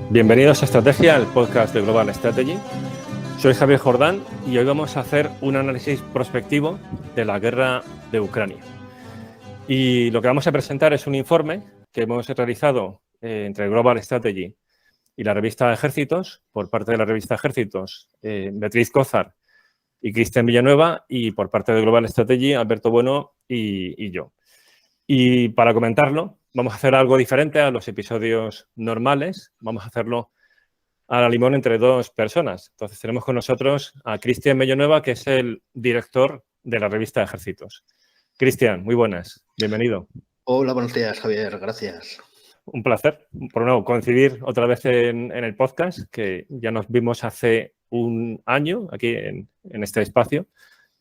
Bienvenidos a Estrategia, el podcast de Global Strategy. Soy Javier Jordán y hoy vamos a hacer un análisis prospectivo de la guerra de Ucrania. Y lo que vamos a presentar es un informe que hemos realizado entre Global Strategy y la revista Ejércitos, por parte de la revista Ejércitos, Beatriz Cózar y Cristian Villanueva, y por parte de Global Strategy, Alberto Bueno y yo. Y para comentarlo, vamos a hacer algo diferente a los episodios normales. Vamos a hacerlo a la limón entre dos personas. Entonces, tenemos con nosotros a Cristian Villanueva, que es el director de la revista Ejércitos. Cristian, muy buenas. Bienvenido. Hola, buenos días, Javier. Gracias. Un placer, por un lado, coincidir otra vez en el podcast, que ya nos vimos hace un año aquí en este espacio,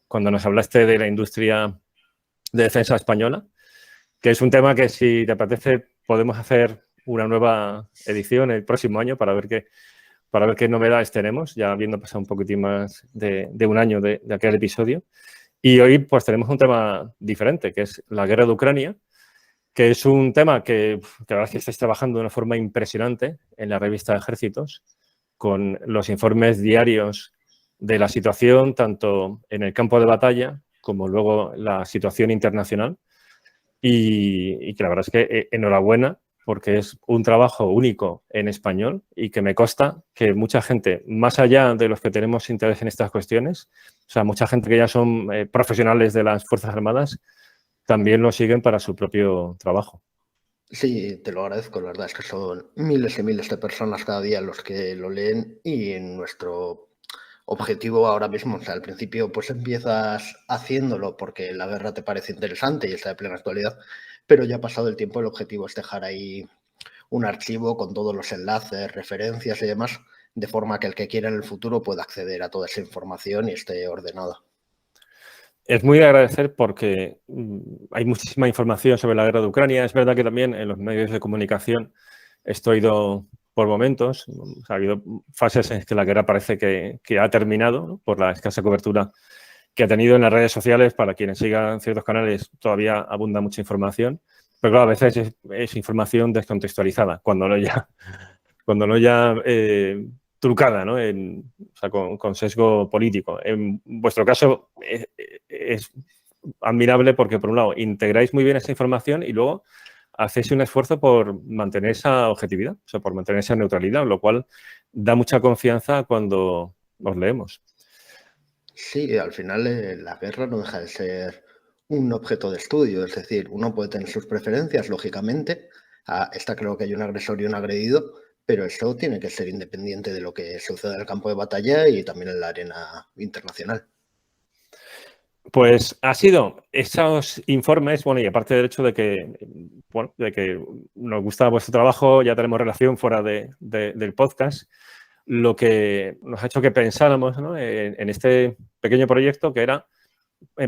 cuando nos hablaste de la industria de defensa española, que es un tema que, si te apetece, podemos hacer una nueva edición el próximo año para ver qué novedades tenemos, ya habiendo pasado un poquitín más de un año de aquel episodio. Y hoy pues tenemos un tema diferente, que es la guerra de Ucrania, que es un tema que la verdad es que estáis trabajando de una forma impresionante en la revista Ejércitos, con los informes diarios de la situación, tanto en el campo de batalla como luego la situación internacional. Y que la verdad es que enhorabuena, porque es un trabajo único en español y que me consta que mucha gente, más allá de los que tenemos interés en estas cuestiones, o sea, mucha gente que ya son profesionales de las Fuerzas Armadas, también lo siguen para su propio trabajo. Sí, te lo agradezco. La verdad es que son miles y miles de personas cada día los que lo leen y nuestro objetivo ahora mismo, o sea, al principio pues empiezas haciéndolo porque la guerra te parece interesante y está de plena actualidad, pero ya pasado el tiempo el objetivo es dejar ahí un archivo con todos los enlaces, referencias y demás, de forma que el que quiera en el futuro pueda acceder a toda esa información y esté ordenada. Es muy de agradecer porque hay muchísima información sobre la guerra de Ucrania. Es verdad que también en los medios de comunicación esto ha ido por momentos. Ha habido fases en que la guerra parece que ha terminado, ¿no?, por la escasa cobertura que ha tenido en las redes sociales. Para quienes sigan ciertos canales todavía abunda mucha información, pero claro, a veces es información descontextualizada, cuando no ya trucada, ¿no?, o sea, con sesgo político. En vuestro caso es admirable porque, por un lado, integráis muy bien esa información y luego hacéis un esfuerzo por mantener esa objetividad, o sea, por mantener esa neutralidad, lo cual da mucha confianza cuando los leemos. Sí, al final la guerra no deja de ser un objeto de estudio, es decir, uno puede tener sus preferencias, lógicamente. Está claro que hay un agresor y un agredido, pero eso tiene que ser independiente de lo que suceda en el campo de batalla y también en la arena internacional. Pues ha sido esos informes, bueno, y aparte del hecho de que nos gusta vuestro trabajo, ya tenemos relación fuera del podcast, lo que nos ha hecho que pensáramos, ¿no?, en este pequeño proyecto, que era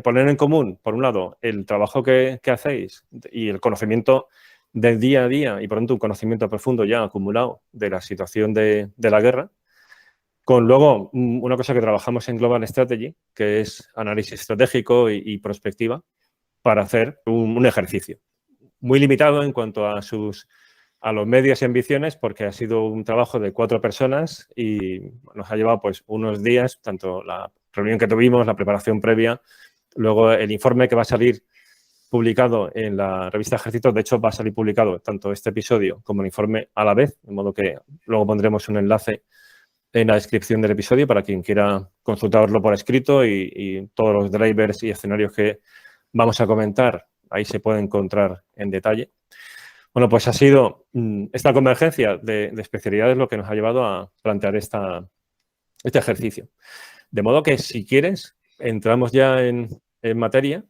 poner en común, por un lado, el trabajo que hacéis y el conocimiento del día a día y, por tanto, un conocimiento profundo ya acumulado de la situación de la guerra, con luego una cosa que trabajamos en Global Strategy, que es análisis estratégico y prospectiva, para hacer un ejercicio muy limitado en cuanto a los medios y ambiciones, porque ha sido un trabajo de 4 personas y nos ha llevado pues unos días, tanto la reunión que tuvimos, la preparación previa, luego el informe que va a salir publicado en la revista Ejércitos. De hecho, va a salir publicado tanto este episodio como el informe a la vez, de modo que luego pondremos un enlace en la descripción del episodio para quien quiera consultarlo por escrito, y todos los drivers y escenarios que vamos a comentar ahí se pueden encontrar en detalle. Bueno, pues ha sido esta convergencia de especialidades lo que nos ha llevado a plantear este ejercicio. De modo que, si quieres, entramos ya en materia.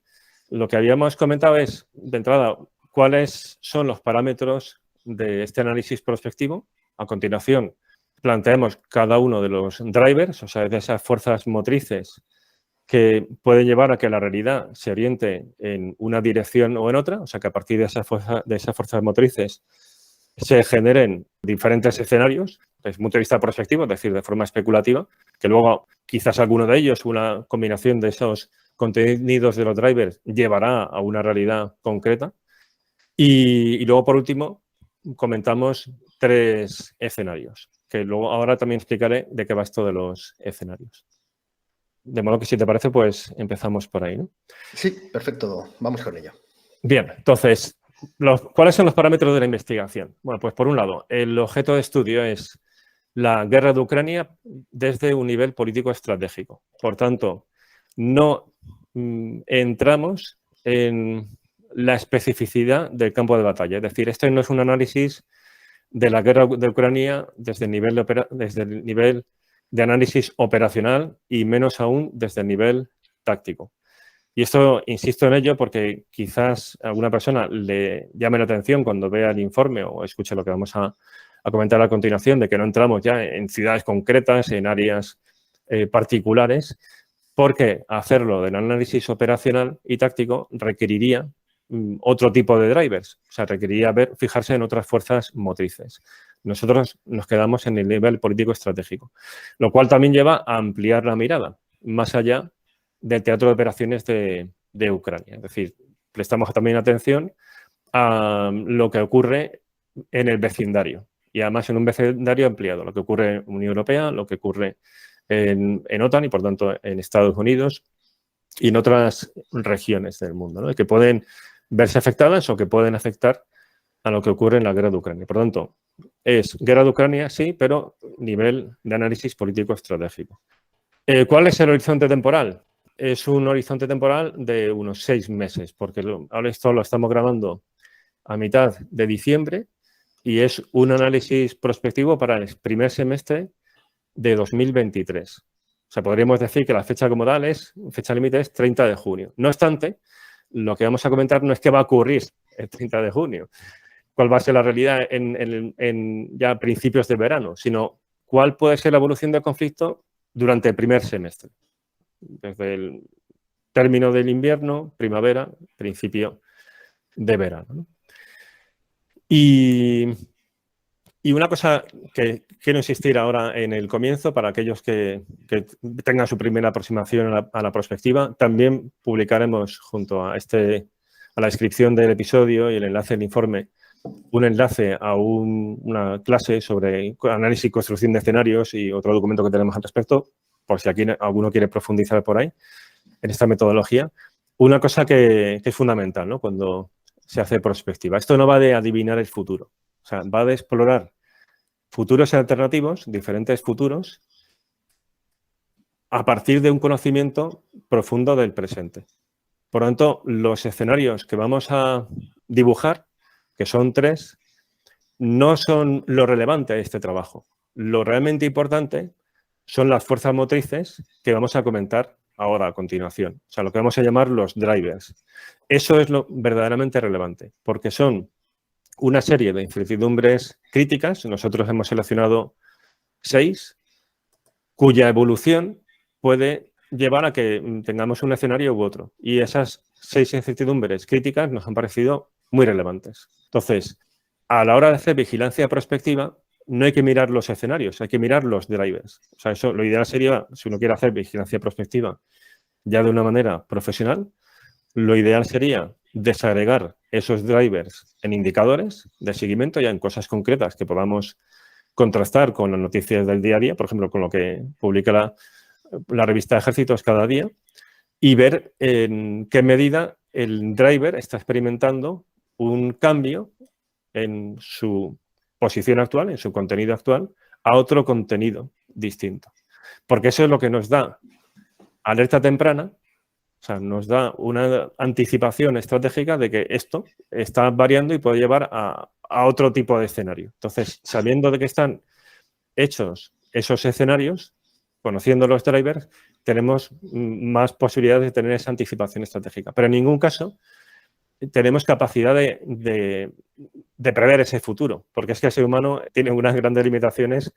Lo que habíamos comentado es, de entrada, cuáles son los parámetros de este análisis prospectivo. A continuación, planteamos cada uno de los drivers, o sea, de esas fuerzas motrices que pueden llevar a que la realidad se oriente en una dirección o en otra, o sea, que a partir de esas fuerzas motrices se generen diferentes escenarios desde el punto de vista prospectivo, es decir, de forma especulativa, que luego quizás alguno de ellos, una combinación de esos contenidos de los drivers, llevará a una realidad concreta. Y luego, por último, comentamos 3 escenarios, que luego ahora también explicaré de qué va esto de los escenarios. De modo que, si te parece, pues empezamos por ahí, ¿no? Sí, perfecto. Vamos con ello. Bien, entonces, ¿cuáles son los parámetros de la investigación? Bueno, pues por un lado, el objeto de estudio es la guerra de Ucrania desde un nivel político estratégico. Por tanto, no entramos en la especificidad del campo de batalla. Es decir, esto no es un análisis de la guerra de Ucrania desde el nivel de análisis operacional y menos aún desde el nivel táctico. Y esto, insisto en ello porque quizás a alguna persona le llame la atención cuando vea el informe o escuche lo que vamos a comentar a continuación, de que no entramos ya en ciudades concretas, en áreas particulares, porque hacerlo del análisis operacional y táctico requeriría otro tipo de drivers, o sea, requeriría fijarse en otras fuerzas motrices. Nosotros nos quedamos en el nivel político estratégico, lo cual también lleva a ampliar la mirada más allá del teatro de operaciones de Ucrania. Es decir, prestamos también atención a lo que ocurre en el vecindario y además en un vecindario ampliado, lo que ocurre en Unión Europea, lo que ocurre en OTAN y, por tanto, en Estados Unidos y en otras regiones del mundo, ¿no? Que pueden verse afectadas o que pueden afectar a lo que ocurre en la guerra de Ucrania. Por tanto, es guerra de Ucrania, sí, pero nivel de análisis político estratégico. ¿Cuál es el horizonte temporal? Es un horizonte temporal de unos 6 meses, porque ahora esto lo estamos grabando a mitad de diciembre y es un análisis prospectivo para el primer semestre de 2023. O sea, podríamos decir que la fecha como tal fecha límite es 30 de junio. No obstante, lo que vamos a comentar no es qué va a ocurrir el 30 de junio, cuál va a ser la realidad en ya principios de verano, sino cuál puede ser la evolución del conflicto durante el primer semestre, desde el término del invierno, primavera, principio de verano, ¿no? Y una cosa que quiero insistir ahora en el comienzo, para aquellos que tengan su primera aproximación a la prospectiva, también publicaremos junto a la descripción del episodio y el enlace del informe, un enlace a una clase sobre análisis y construcción de escenarios y otro documento que tenemos al respecto, por si aquí alguno quiere profundizar por ahí en esta metodología. Una cosa que es fundamental, ¿no?, cuando se hace prospectiva. Esto no va de adivinar el futuro, o sea, va de explorar futuros alternativos, diferentes futuros, a partir de un conocimiento profundo del presente. Por lo tanto, los escenarios que vamos a dibujar, que son 3, no son lo relevante de este trabajo. Lo realmente importante son las fuerzas motrices que vamos a comentar ahora a continuación. O sea, lo que vamos a llamar los drivers. Eso es lo verdaderamente relevante, porque son una serie de incertidumbres críticas. Nosotros hemos seleccionado 6, cuya evolución puede llevar a que tengamos un escenario u otro. Y esas 6 incertidumbres críticas nos han parecido muy relevantes. Entonces, a la hora de hacer vigilancia prospectiva, no hay que mirar los escenarios, hay que mirar los drivers. O sea, eso, lo ideal sería, si uno quiere hacer vigilancia prospectiva ya de una manera profesional, lo ideal sería desagregar esos drivers en indicadores de seguimiento, ya en cosas concretas que podamos contrastar con las noticias del día a día, por ejemplo, con lo que publica la revista de Ejércitos cada día, y ver en qué medida el driver está experimentando un cambio en su posición actual, en su contenido actual, a otro contenido distinto. Porque eso es lo que nos da alerta temprana, o sea, nos da una anticipación estratégica de que esto está variando y puede llevar a otro tipo de escenario. Entonces, sabiendo de que están hechos esos escenarios, conociendo los drivers, tenemos más posibilidades de tener esa anticipación estratégica. Pero en ningún caso tenemos capacidad de prever ese futuro, porque es que el ser humano tiene unas grandes limitaciones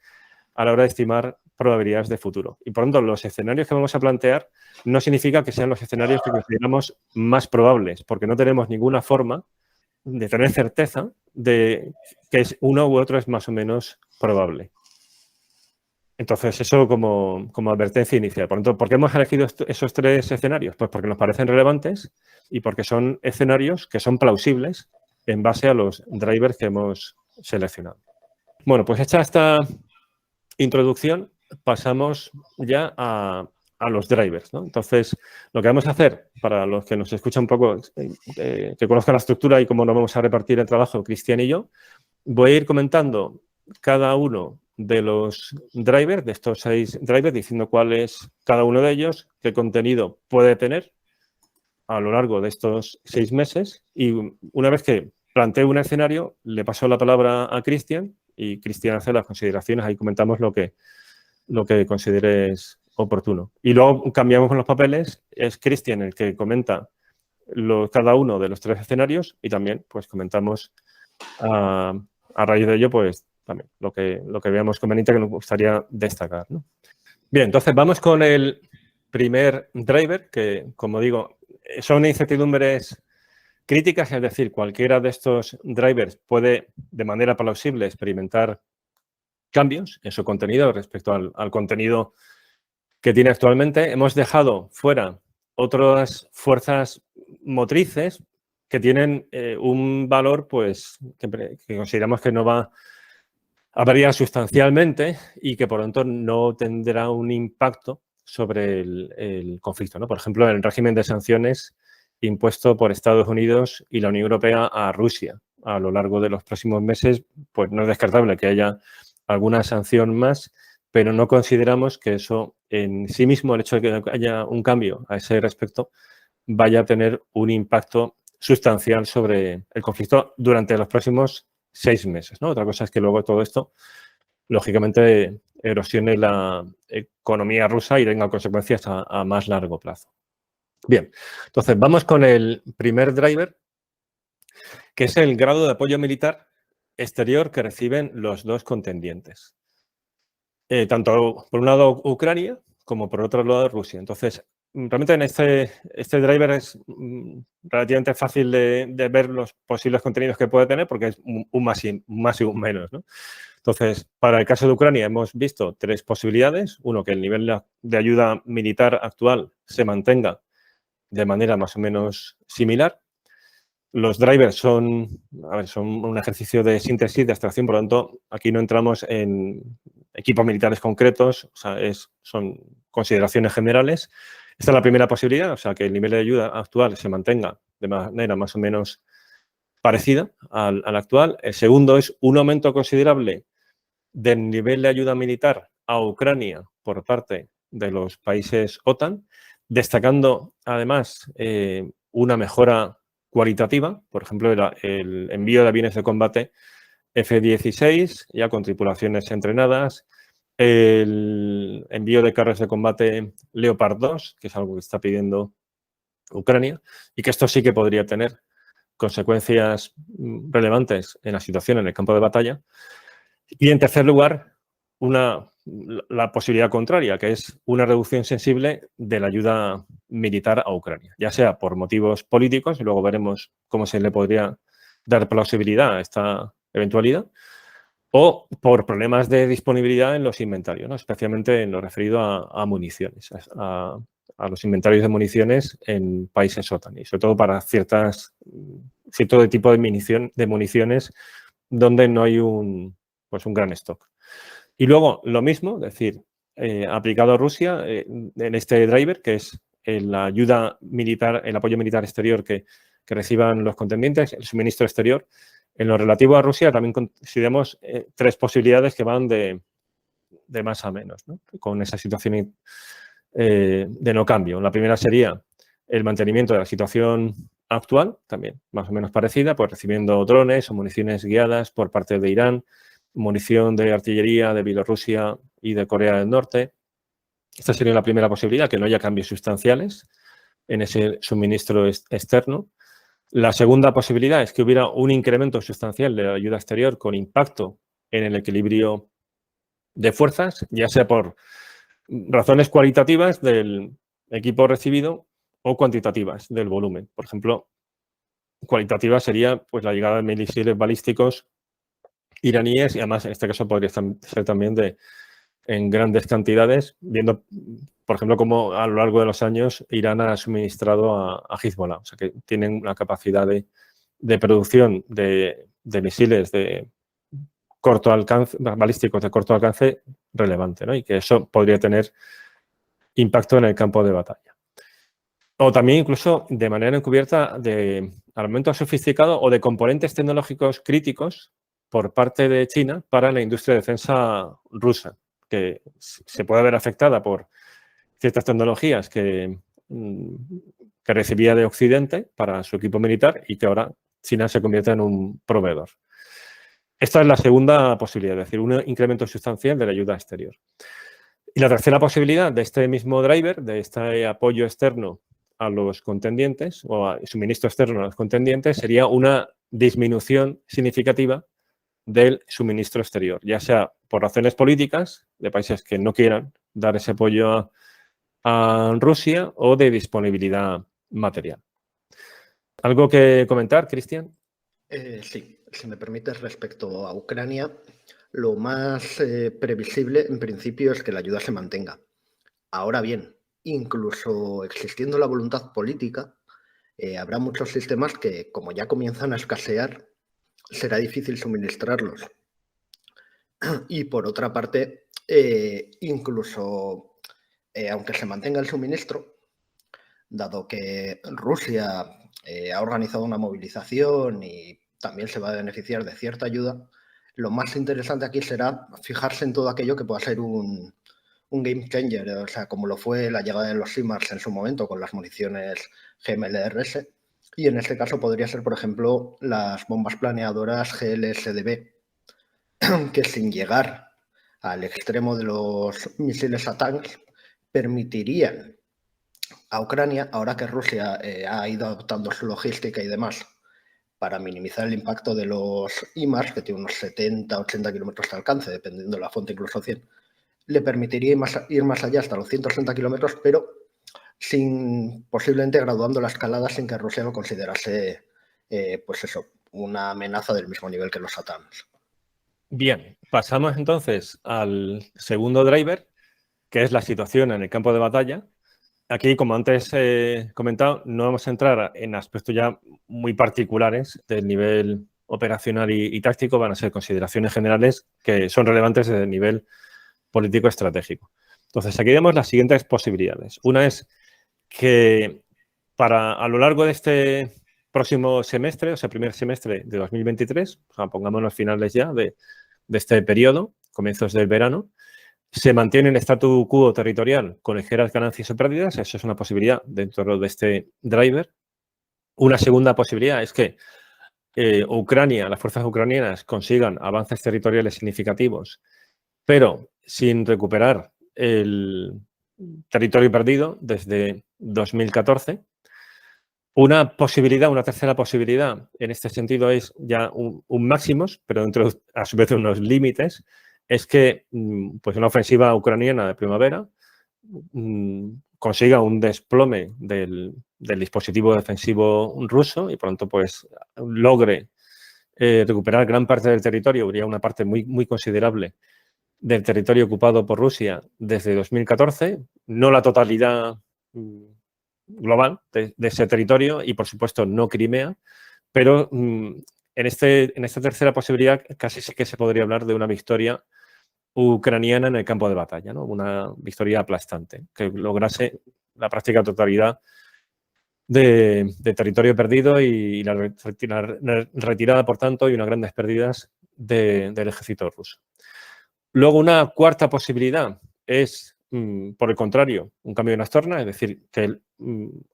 a la hora de estimar probabilidades de futuro. Y por lo tanto, los escenarios que vamos a plantear no significa que sean los escenarios que consideramos más probables, porque no tenemos ninguna forma de tener certeza de que uno u otro es más o menos probable. Entonces, eso como advertencia inicial. Por lo tanto, ¿por qué hemos elegido esos 3 escenarios? Pues porque nos parecen relevantes y porque son escenarios que son plausibles en base a los drivers que hemos seleccionado. Bueno, pues hecha esta introducción, pasamos ya a los drivers, ¿no? Entonces, lo que vamos a hacer, para los que nos escuchan un poco, que conozcan la estructura y cómo nos vamos a repartir el trabajo, Cristian y yo, voy a ir comentando cada uno de los drivers, de estos 6 drivers, diciendo cuál es cada uno de ellos, qué contenido puede tener a lo largo de estos 6 meses. Y una vez que plantee un escenario, le paso la palabra a Cristian y Cristian hace las consideraciones. Ahí comentamos lo que consideres oportuno. Y luego cambiamos con los papeles. Es Cristian el que comenta cada uno de los 3 escenarios y también pues comentamos a raíz de ello pues también lo que veamos conveniente que nos gustaría destacar, ¿no? Bien, entonces vamos con el primer driver que, como digo, son incertidumbres críticas, es decir, cualquiera de estos drivers puede de manera plausible experimentar cambios en su contenido respecto al contenido que tiene actualmente. Hemos dejado fuera otras fuerzas motrices que tienen un valor pues, que consideramos que no va a variar sustancialmente y que, por lo tanto, no tendrá un impacto sobre el conflicto, ¿no? Por ejemplo, el régimen de sanciones impuesto por Estados Unidos y la Unión Europea a Rusia a lo largo de los próximos meses, pues no es descartable que haya alguna sanción más, pero no consideramos que eso en sí mismo, el hecho de que haya un cambio a ese respecto, vaya a tener un impacto sustancial sobre el conflicto durante los próximos 6 meses, ¿no? Otra cosa es que luego todo esto, lógicamente, erosione la economía rusa y tenga consecuencias a más largo plazo. Bien, entonces vamos con el primer driver, que es el grado de apoyo militar exterior que reciben los 2 contendientes. Tanto por un lado Ucrania como por otro lado Rusia. Entonces, realmente en este driver es relativamente fácil de ver los posibles contenidos que puede tener porque es un más y un menos, ¿no? Entonces, para el caso de Ucrania hemos visto 3 posibilidades. Uno, que el nivel de ayuda militar actual se mantenga de manera más o menos similar. Los drivers son un ejercicio de síntesis, de abstracción, por lo tanto, aquí no entramos en equipos militares concretos, o sea, son consideraciones generales. Esta es la primera posibilidad, o sea, que el nivel de ayuda actual se mantenga de manera más o menos parecida al actual. El segundo es un aumento considerable del nivel de ayuda militar a Ucrania por parte de los países OTAN, destacando además una mejora cualitativa, por ejemplo, el envío de aviones de combate F-16, ya con tripulaciones entrenadas, el envío de carros de combate Leopard 2, que es algo que está pidiendo Ucrania, y que esto sí que podría tener consecuencias relevantes en la situación en el campo de batalla. Y en tercer lugar, la posibilidad contraria, que es una reducción sensible de la ayuda militar a Ucrania, ya sea por motivos políticos, y luego veremos cómo se le podría dar plausibilidad a esta eventualidad, o por problemas de disponibilidad en los inventarios, ¿no? Especialmente en lo referido a municiones, a los inventarios de municiones en países OTAN, y sobre todo para cierto tipo de municiones donde no hay un gran stock. Y luego lo mismo, es decir, aplicado a Rusia en este driver, que es la ayuda militar, el apoyo militar exterior que reciban los contendientes, el suministro exterior. En lo relativo a Rusia también consideramos 3 posibilidades que van de más a menos, ¿no? Con esa situación de no cambio. La primera sería el mantenimiento de la situación actual, también más o menos parecida, pues recibiendo drones o municiones guiadas por parte de Irán, munición de artillería de Bielorrusia y de Corea del Norte. Esta sería la primera posibilidad, que no haya cambios sustanciales en ese suministro externo. La segunda posibilidad es que hubiera un incremento sustancial de la ayuda exterior con impacto en el equilibrio de fuerzas, ya sea por razones cualitativas del equipo recibido o cuantitativas del volumen. Por ejemplo, cualitativa sería pues, la llegada de misiles balísticos iraníes y además en este caso podría ser también en grandes cantidades, viendo, por ejemplo, cómo a lo largo de los años Irán ha suministrado a Hezbollah. O sea, que tienen una capacidad de producción de misiles balísticos de corto alcance relevante, ¿no? Y que eso podría tener impacto en el campo de batalla. O también incluso de manera encubierta de armamento sofisticado o de componentes tecnológicos críticos por parte de China para la industria de defensa rusa, que se puede ver afectada por ciertas tecnologías que recibía de Occidente para su equipo militar y que ahora China se convierte en un proveedor. Esta es la segunda posibilidad, es decir, un incremento sustancial de la ayuda exterior. Y la tercera posibilidad de este mismo driver, de este apoyo externo a los contendientes o a suministro externo a los contendientes, sería una disminución significativa del suministro exterior, ya sea por razones políticas de países que no quieran dar ese apoyo a Rusia o de disponibilidad material. ¿Algo que comentar, Cristian? Sí, si me permites, respecto a Ucrania, lo más previsible en principio es que la ayuda se mantenga. Ahora bien, incluso existiendo la voluntad política, habrá muchos sistemas que, como ya comienzan a escasear, será difícil suministrarlos. Y por otra parte, incluso aunque se mantenga el suministro, dado que Rusia ha organizado una movilización y también se va a beneficiar de cierta ayuda, lo más interesante aquí será fijarse en todo aquello que pueda ser un game changer, o sea, como lo fue la llegada de los HIMARS en su momento con las municiones GMLRS, y en este caso podría ser, por ejemplo, las bombas planeadoras GLSDB, que sin llegar al extremo de los misiles ATACMS permitirían a Ucrania, ahora que Rusia ha ido adoptando su logística y demás para minimizar el impacto de los HIMARS, que tiene unos 70-80 kilómetros de alcance, dependiendo de la fuente, incluso 100, le permitiría ir más allá hasta los 160 kilómetros, pero sin posiblemente graduando la escalada sin que Rusia lo considerase, pues eso, una amenaza del mismo nivel que los ATACMS. Bien, pasamos entonces al segundo driver, que es la situación en el campo de batalla. Aquí, como antes he comentado, no vamos a entrar en aspectos ya muy particulares del nivel operacional y táctico, van a ser consideraciones generales que son relevantes desde el nivel político-estratégico. Entonces, aquí vemos las siguientes posibilidades. Una es que a lo largo de este próximo semestre, o sea, primer semestre de 2023, o sea, pongámonos finales ya de este periodo, comienzos del verano, se mantiene el statu quo territorial con ligeras ganancias o pérdidas. Eso es una posibilidad dentro de este driver. Una segunda posibilidad es que Ucrania, las fuerzas ucranianas consigan avances territoriales significativos, pero sin recuperar el territorio perdido desde 2014. Una posibilidad, una tercera posibilidad en este sentido es ya un máximos, pero dentro a su vez de unos límites, es que pues una ofensiva ucraniana de primavera consiga un desplome del dispositivo defensivo ruso y por lo tanto pues logre recuperar gran parte del territorio, habría una parte muy, muy considerable del territorio ocupado por Rusia desde 2014, no la totalidad global de ese territorio y, por supuesto, no Crimea, pero en esta tercera posibilidad casi sí que se podría hablar de una victoria ucraniana en el campo de batalla, ¿no? Una victoria aplastante, que lograse la práctica totalidad de territorio perdido y la retirada, por tanto, y unas grandes pérdidas del ejército ruso. Luego, una cuarta posibilidad es, por el contrario, un cambio de las tornas, es decir, que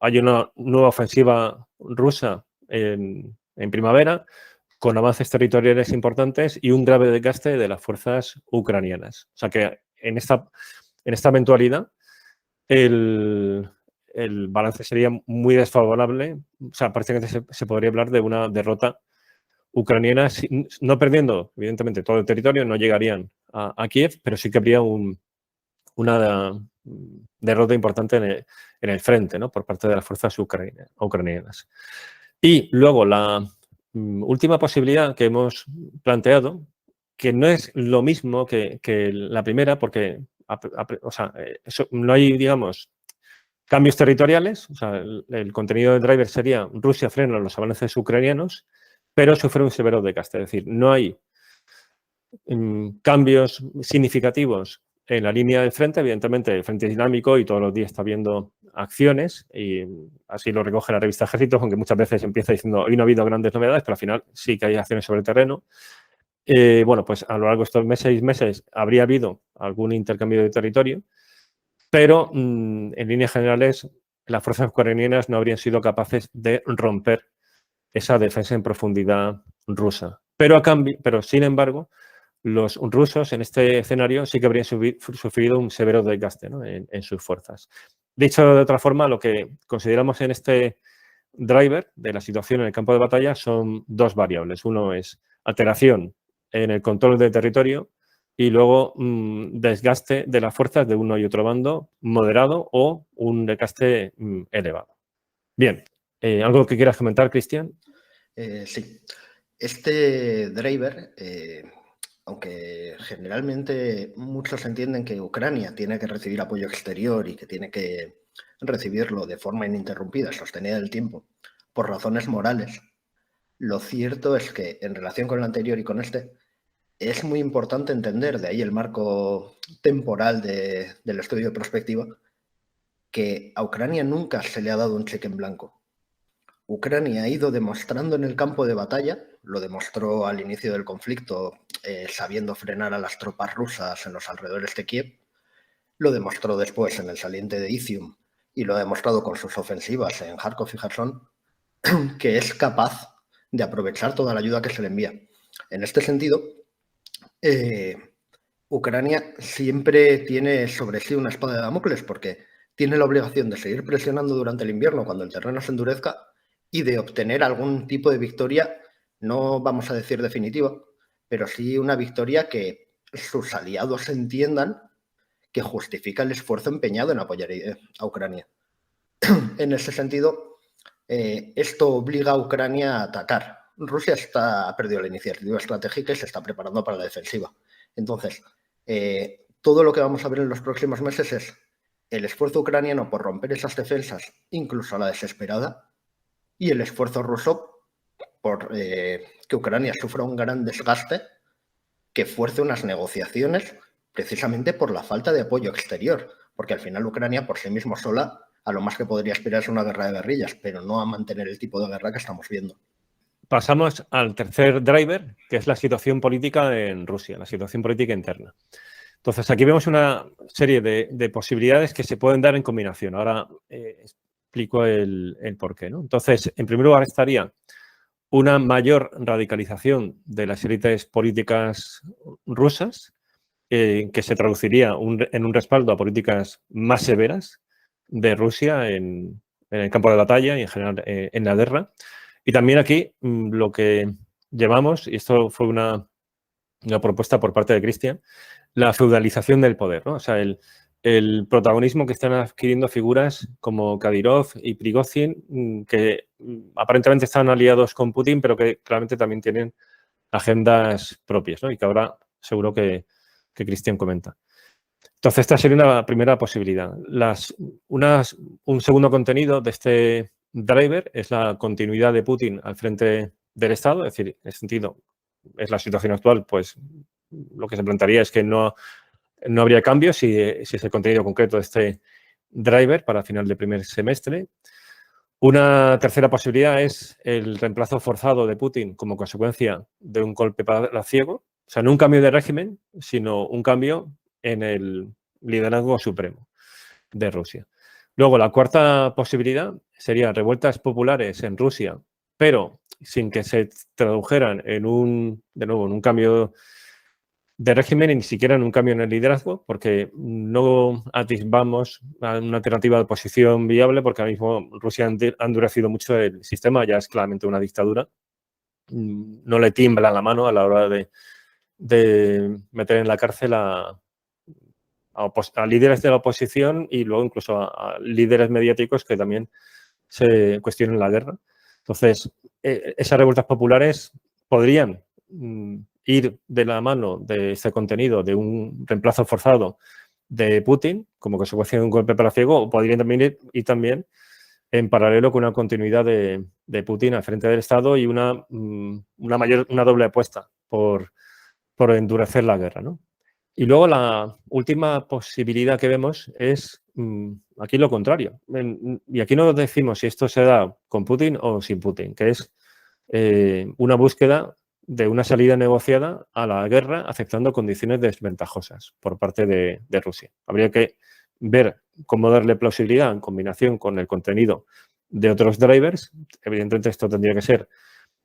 hay una nueva ofensiva rusa en primavera con avances territoriales importantes y un grave desgaste de las fuerzas ucranianas. O sea que en esta eventualidad el balance sería muy desfavorable. O sea, prácticamente se podría hablar de una derrota ucraniana, no perdiendo, evidentemente, todo el territorio, no llegarían a Kiev, pero sí que habría una derrota importante en el frente, ¿no? Por parte de las fuerzas ucranianas. Y luego la última posibilidad que hemos planteado, que no es lo mismo que la primera, porque o sea, no hay, digamos, cambios territoriales. O sea, el contenido del driver sería Rusia frena los avances ucranianos, pero sufre un severo desgaste. Es decir, no hay cambios significativos en la línea del frente. Evidentemente, el frente es dinámico y todos los días está viendo acciones, y así lo recoge la revista Ejércitos, aunque muchas veces empieza diciendo hoy no ha habido grandes novedades, pero al final sí que hay acciones sobre el terreno. Bueno, pues a lo largo de estos 6 meses habría habido algún intercambio de territorio, pero en líneas generales las fuerzas ucranianas no habrían sido capaces de romper esa defensa en profundidad rusa. Pero sin embargo, los rusos en este escenario sí que habrían sufrido un severo desgaste, ¿no?, en sus fuerzas. Dicho de otra forma, lo que consideramos en este driver de la situación en el campo de batalla son 2 variables. Uno es alteración en el control del territorio y luego desgaste de las fuerzas de uno y otro bando moderado o un desgaste elevado. Bien, ¿algo que quieras comentar, Cristian? Sí. Este driver, aunque generalmente muchos entienden que Ucrania tiene que recibir apoyo exterior y que tiene que recibirlo de forma ininterrumpida, sostenida en el tiempo, por razones morales, lo cierto es que en relación con el anterior y con este, es muy importante entender, de ahí el marco temporal del estudio de perspectiva, que a Ucrania nunca se le ha dado un cheque en blanco. Ucrania ha ido demostrando en el campo de batalla, lo demostró al inicio del conflicto, sabiendo frenar a las tropas rusas en los alrededores de Kiev, lo demostró después en el saliente de Izium y lo ha demostrado con sus ofensivas en Kharkov y Kherson, que es capaz de aprovechar toda la ayuda que se le envía. En este sentido, Ucrania siempre tiene sobre sí una espada de Damocles, porque tiene la obligación de seguir presionando durante el invierno cuando el terreno se endurezca y de obtener algún tipo de victoria, no vamos a decir definitiva, pero sí una victoria que sus aliados entiendan que justifica el esfuerzo empeñado en apoyar a Ucrania. En ese sentido, esto obliga a Ucrania a atacar. Rusia ha perdido la iniciativa estratégica y se está preparando para la defensiva. Entonces, todo lo que vamos a ver en los próximos meses es el esfuerzo ucraniano por romper esas defensas, incluso a la desesperada, y el esfuerzo ruso por que Ucrania sufra un gran desgaste que fuerce unas negociaciones precisamente por la falta de apoyo exterior, porque al final Ucrania por sí mismo sola a lo más que podría aspirar es una guerra de guerrillas, pero no a mantener el tipo de guerra que estamos viendo. Pasamos al tercer driver, que es la situación política en Rusia, la situación política interna. Entonces, aquí vemos una serie de posibilidades que se pueden dar en combinación. Ahora explico el porqué, ¿no? Entonces, en primer lugar estaría una mayor radicalización de las élites políticas rusas, que se traduciría en un respaldo a políticas más severas de Rusia en el campo de batalla y en general en la guerra. Y también aquí lo que llevamos, y esto fue una propuesta por parte de Cristian, la feudalización del poder, ¿no? O sea, el protagonismo que están adquiriendo figuras como Kadyrov y Prigozhin, que aparentemente están aliados con Putin, pero que claramente también tienen agendas propias, ¿no? Y que ahora seguro que Cristian comenta. Entonces, esta sería una primera posibilidad. Un segundo contenido de este driver es la continuidad de Putin al frente del Estado, es decir, en ese sentido, es la situación actual, pues lo que se plantearía es que no habría cambios si es el contenido concreto de este driver para final de primer semestre. Una tercera posibilidad es el reemplazo forzado de Putin como consecuencia de un golpe palaciego, o sea, no un cambio de régimen, sino un cambio en el liderazgo supremo de Rusia. Luego, la cuarta posibilidad sería revueltas populares en Rusia, pero sin que se tradujeran de nuevo, en un cambio de régimen y ni siquiera en un cambio en el liderazgo, porque no atisbamos a una alternativa de oposición viable, porque ahora mismo Rusia ha endurecido mucho el sistema, ya es claramente una dictadura. No le tiembla la mano a la hora de meter en la cárcel a líderes de la oposición y luego incluso a líderes mediáticos que también se cuestionan la guerra. Entonces, esas revueltas populares podrían ir de la mano de ese contenido, de un reemplazo forzado de Putin, como consecuencia de un golpe palaciego, o podrían también ir también en paralelo con una continuidad de Putin al frente del Estado y una doble apuesta por por endurecer la guerra, ¿no? Y luego la última posibilidad que vemos es aquí lo contrario. Y aquí no decimos si esto se da con Putin o sin Putin, que es una búsqueda de una salida negociada a la guerra aceptando condiciones desventajosas por parte de Rusia. Habría que ver cómo darle plausibilidad en combinación con el contenido de otros drivers. Evidentemente esto tendría que ser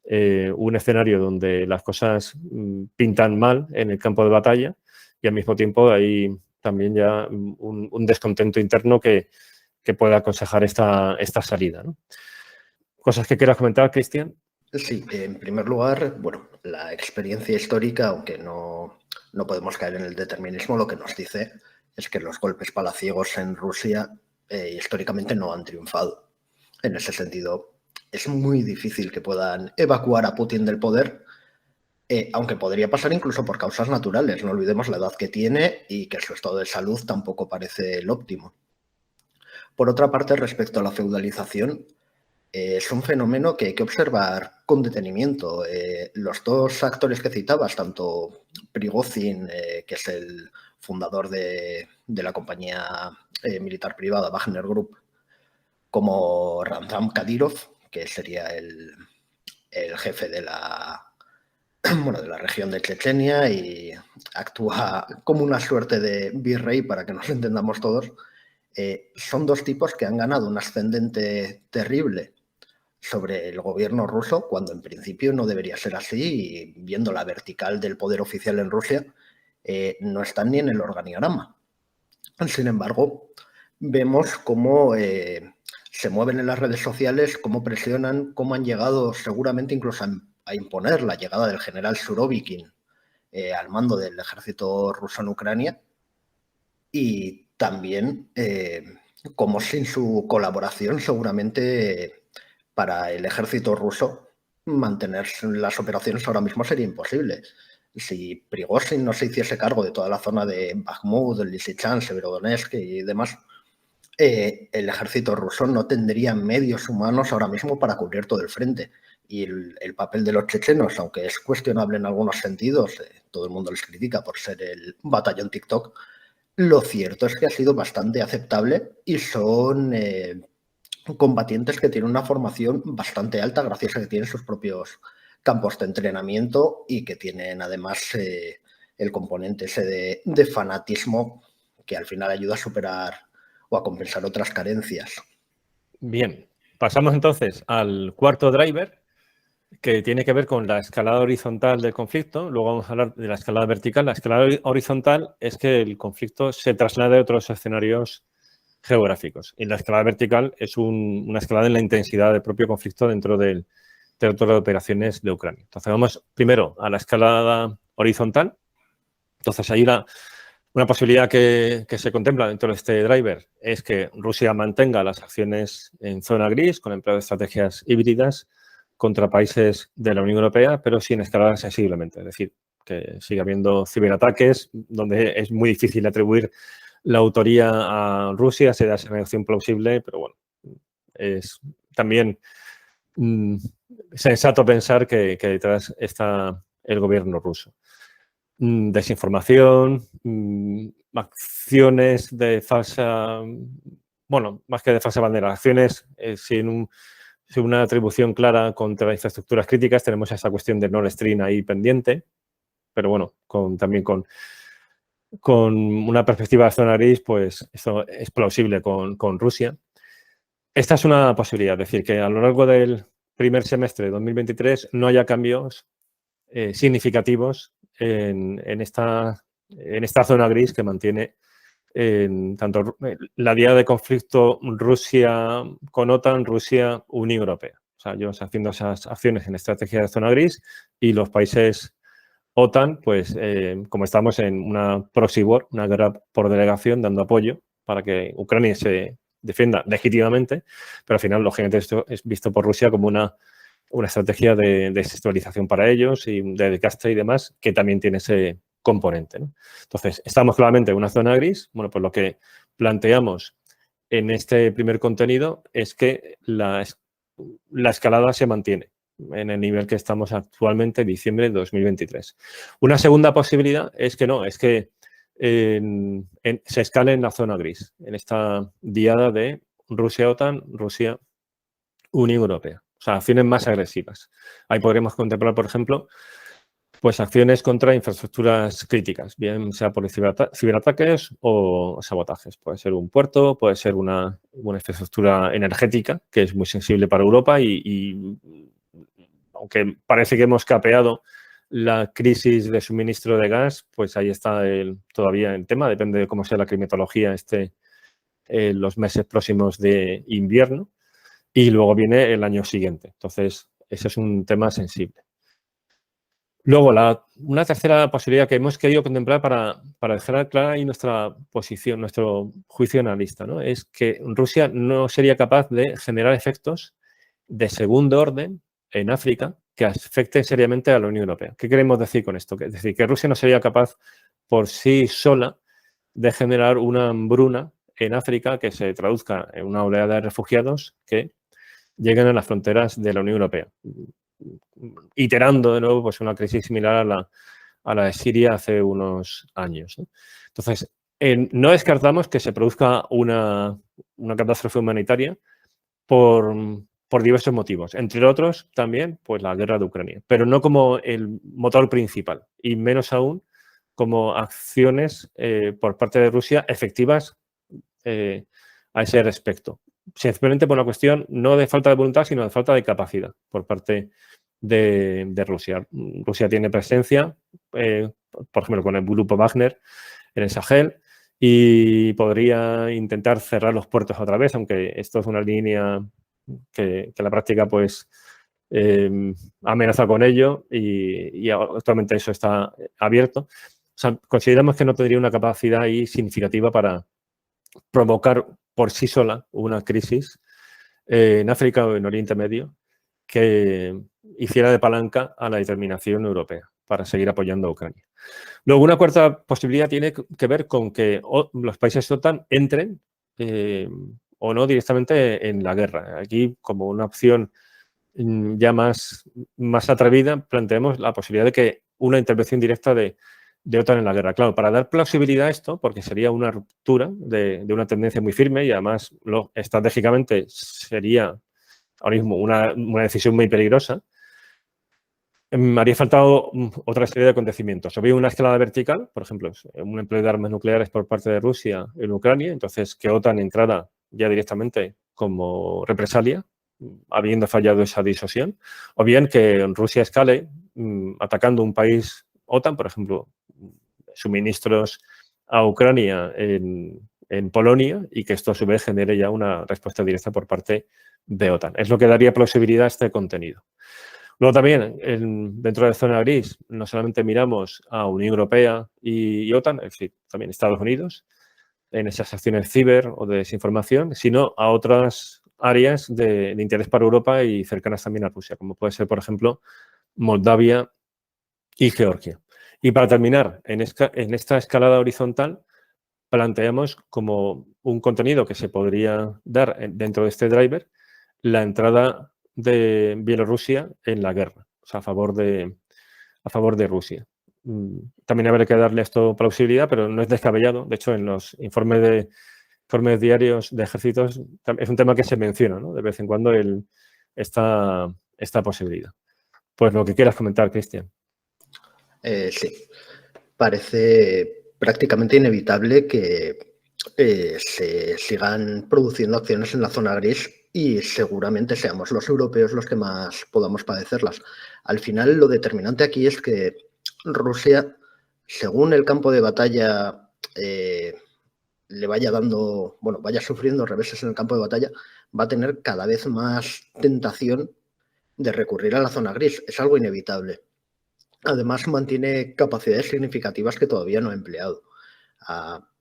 un escenario donde las cosas pintan mal en el campo de batalla y al mismo tiempo hay también ya un descontento interno que pueda aconsejar esta salida, ¿no? ¿Cosas que quieras comentar, Cristian? Sí, en primer lugar, bueno, la experiencia histórica, aunque no podemos caer en el determinismo, lo que nos dice es que los golpes palaciegos en Rusia históricamente no han triunfado. En ese sentido, es muy difícil que puedan evacuar a Putin del poder, aunque podría pasar incluso por causas naturales. No olvidemos la edad que tiene y que su estado de salud tampoco parece el óptimo. Por otra parte, respecto a la feudalización, es un fenómeno que hay que observar con detenimiento. Los dos actores que citabas, tanto Prigozhin, que es el fundador de la compañía militar privada Wagner Group, como Ramzan Kadyrov, que sería el jefe de la región de Chechenia y actúa como una suerte de virrey, para que nos entendamos todos. Son dos tipos que han ganado un ascendente terrible sobre el gobierno ruso, cuando en principio no debería ser así, y viendo la vertical del poder oficial en Rusia, no están ni en el organigrama. Sin embargo, vemos cómo se mueven en las redes sociales, cómo presionan, cómo han llegado seguramente incluso a imponer la llegada del general Surovikin al mando del ejército ruso en Ucrania, y también como sin su colaboración seguramente para el ejército ruso mantener las operaciones ahora mismo sería imposible. Si Prigozhin no se hiciese cargo de toda la zona de Bakhmut, Lysychansk, Severodonetsk y demás, el ejército ruso no tendría medios humanos ahora mismo para cubrir todo el frente. Y el papel de los chechenos, aunque es cuestionable en algunos sentidos, todo el mundo les critica por ser el batallón TikTok, lo cierto es que ha sido bastante aceptable y son combatientes que tienen una formación bastante alta gracias a que tienen sus propios campos de entrenamiento y que tienen además el componente ese de fanatismo que al final ayuda a superar o a compensar otras carencias. Bien, pasamos entonces al cuarto driver, que tiene que ver con la escalada horizontal del conflicto. Luego vamos a hablar de la escalada vertical. La escalada horizontal es que el conflicto se traslade a otros escenarios geográficos. Y la escalada vertical es una escalada en la intensidad del propio conflicto dentro del teatro de operaciones de Ucrania. Entonces vamos primero a la escalada horizontal. Entonces ahí una posibilidad que se contempla dentro de este driver es que Rusia mantenga las acciones en zona gris con empleo de estrategias híbridas contra países de la Unión Europea, pero sin escalar sensiblemente. Es decir, que siga habiendo ciberataques donde es muy difícil atribuir la autoría a Rusia, se da esa negación plausible, pero bueno, es también sensato pensar que detrás está el gobierno ruso. Desinformación, acciones de falsa, bueno, más que de falsa bandera, acciones sin una atribución clara contra infraestructuras críticas. Tenemos esa cuestión de Nord Stream ahí pendiente, pero bueno, también con una perspectiva de zona gris, pues esto es plausible con Rusia. Esta es una posibilidad, es decir, que a lo largo del primer semestre de 2023 no haya cambios significativos en esta zona gris que mantiene tanto la diada de conflicto Rusia con OTAN, Rusia, Unión Europea. O sea, ellos haciendo esas acciones en estrategia de zona gris y los países OTAN, pues como estamos en una proxy war, una guerra por delegación, dando apoyo para que Ucrania se defienda legítimamente, pero al final, lógicamente, esto es visto por Rusia como una estrategia de desestabilización para ellos y de desgaste y demás, que también tiene ese componente, ¿no? Entonces, estamos claramente en una zona gris. Bueno, pues lo que planteamos en este primer contenido es que la escalada se mantiene. en el nivel que estamos actualmente, diciembre de 2023. Una segunda posibilidad es que no, es que se escale en la zona gris, en esta diada de Rusia-OTAN, Rusia-Unión Europea. O sea, acciones más agresivas. Ahí podríamos contemplar, por ejemplo, pues acciones contra infraestructuras críticas, bien sea por ciberataques o sabotajes. Puede ser un puerto, puede ser una infraestructura energética que es muy sensible para Europa y aunque parece que hemos capeado la crisis de suministro de gas, pues ahí está todavía el tema, depende de cómo sea la climatología los meses próximos de invierno y luego viene el año siguiente. Entonces, ese es un tema sensible. Luego, una tercera posibilidad que hemos querido contemplar para dejar clara ahí nuestra posición, nuestro juicio analista, ¿no? Es que Rusia no sería capaz de generar efectos de segundo orden en África que afecten seriamente a la Unión Europea. ¿Qué queremos decir con esto? Es decir, que Rusia no sería capaz por sí sola de generar una hambruna en África que se traduzca en una oleada de refugiados que lleguen a las fronteras de la Unión Europea, iterando de nuevo pues una crisis similar a la de Siria hace unos años, ¿no? Entonces, no descartamos que se produzca una catástrofe humanitaria por diversos motivos, entre otros también pues la guerra de Ucrania, pero no como el motor principal y menos aún como acciones por parte de Rusia efectivas a ese respecto. Simplemente por una cuestión no de falta de voluntad, sino de falta de capacidad por parte de Rusia. Rusia tiene presencia, por ejemplo, con el grupo Wagner en el Sahel y podría intentar cerrar los puertos otra vez, aunque esto es una línea que la práctica pues amenaza con ello y actualmente eso está abierto. O sea, consideramos que no tendría una capacidad ahí significativa para provocar por sí sola una crisis en África o en Oriente Medio que hiciera de palanca a la determinación europea para seguir apoyando a Ucrania. Luego, una cuarta posibilidad tiene que ver con que los países OTAN entren o no directamente en la guerra. Aquí, como una opción ya más atrevida, planteamos la posibilidad de que una intervención directa de OTAN en la guerra. Claro, para dar plausibilidad a esto, porque sería una ruptura de una tendencia muy firme y además estratégicamente sería ahora mismo una decisión muy peligrosa, haría falta otra serie de acontecimientos. O bien una escalada vertical, por ejemplo, un empleo de armas nucleares por parte de Rusia en Ucrania, entonces que OTAN entrara ya directamente como represalia, habiendo fallado esa disuasión, o bien que Rusia escale atacando un país OTAN, por ejemplo, suministros a Ucrania en Polonia y que esto a su vez genere ya una respuesta directa por parte de OTAN. Es lo que daría plausibilidad a este contenido. Luego también, dentro de la zona gris, no solamente miramos a Unión Europea y OTAN, es decir, también Estados Unidos, en esas acciones ciber o de desinformación, sino a otras áreas de interés para Europa y cercanas también a Rusia, como puede ser, por ejemplo, Moldavia y Georgia. Y para terminar, en esta escalada horizontal, planteamos como un contenido que se podría dar dentro de este driver la entrada de Bielorrusia en la guerra, o sea, a favor de Rusia. También habrá que darle esto plausibilidad, pero no es descabellado. De hecho, en los informes diarios de ejércitos es un tema que se menciona, ¿no? De vez en cuando esta posibilidad. Pues lo que quieras comentar, Cristian. Sí, parece prácticamente inevitable que se sigan produciendo acciones en la zona gris y seguramente seamos los europeos los que más podamos padecerlas. Al final, lo determinante aquí es que Rusia, según el campo de batalla le vaya dando, bueno, vaya sufriendo reveses en el campo de batalla, va a tener cada vez más tentación de recurrir a la zona gris. Es algo inevitable. Además, mantiene capacidades significativas que todavía no ha empleado.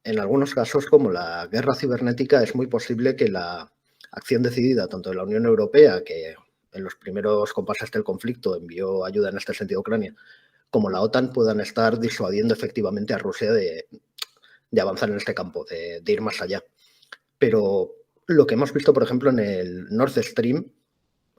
En algunos casos, como la guerra cibernética, es muy posible que la acción decidida tanto de la Unión Europea, que en los primeros compases del conflicto envió ayuda en este sentido a Ucrania, como la OTAN puedan estar disuadiendo efectivamente a Rusia de avanzar en este campo, de ir más allá. Pero lo que hemos visto, por ejemplo, en el Nord Stream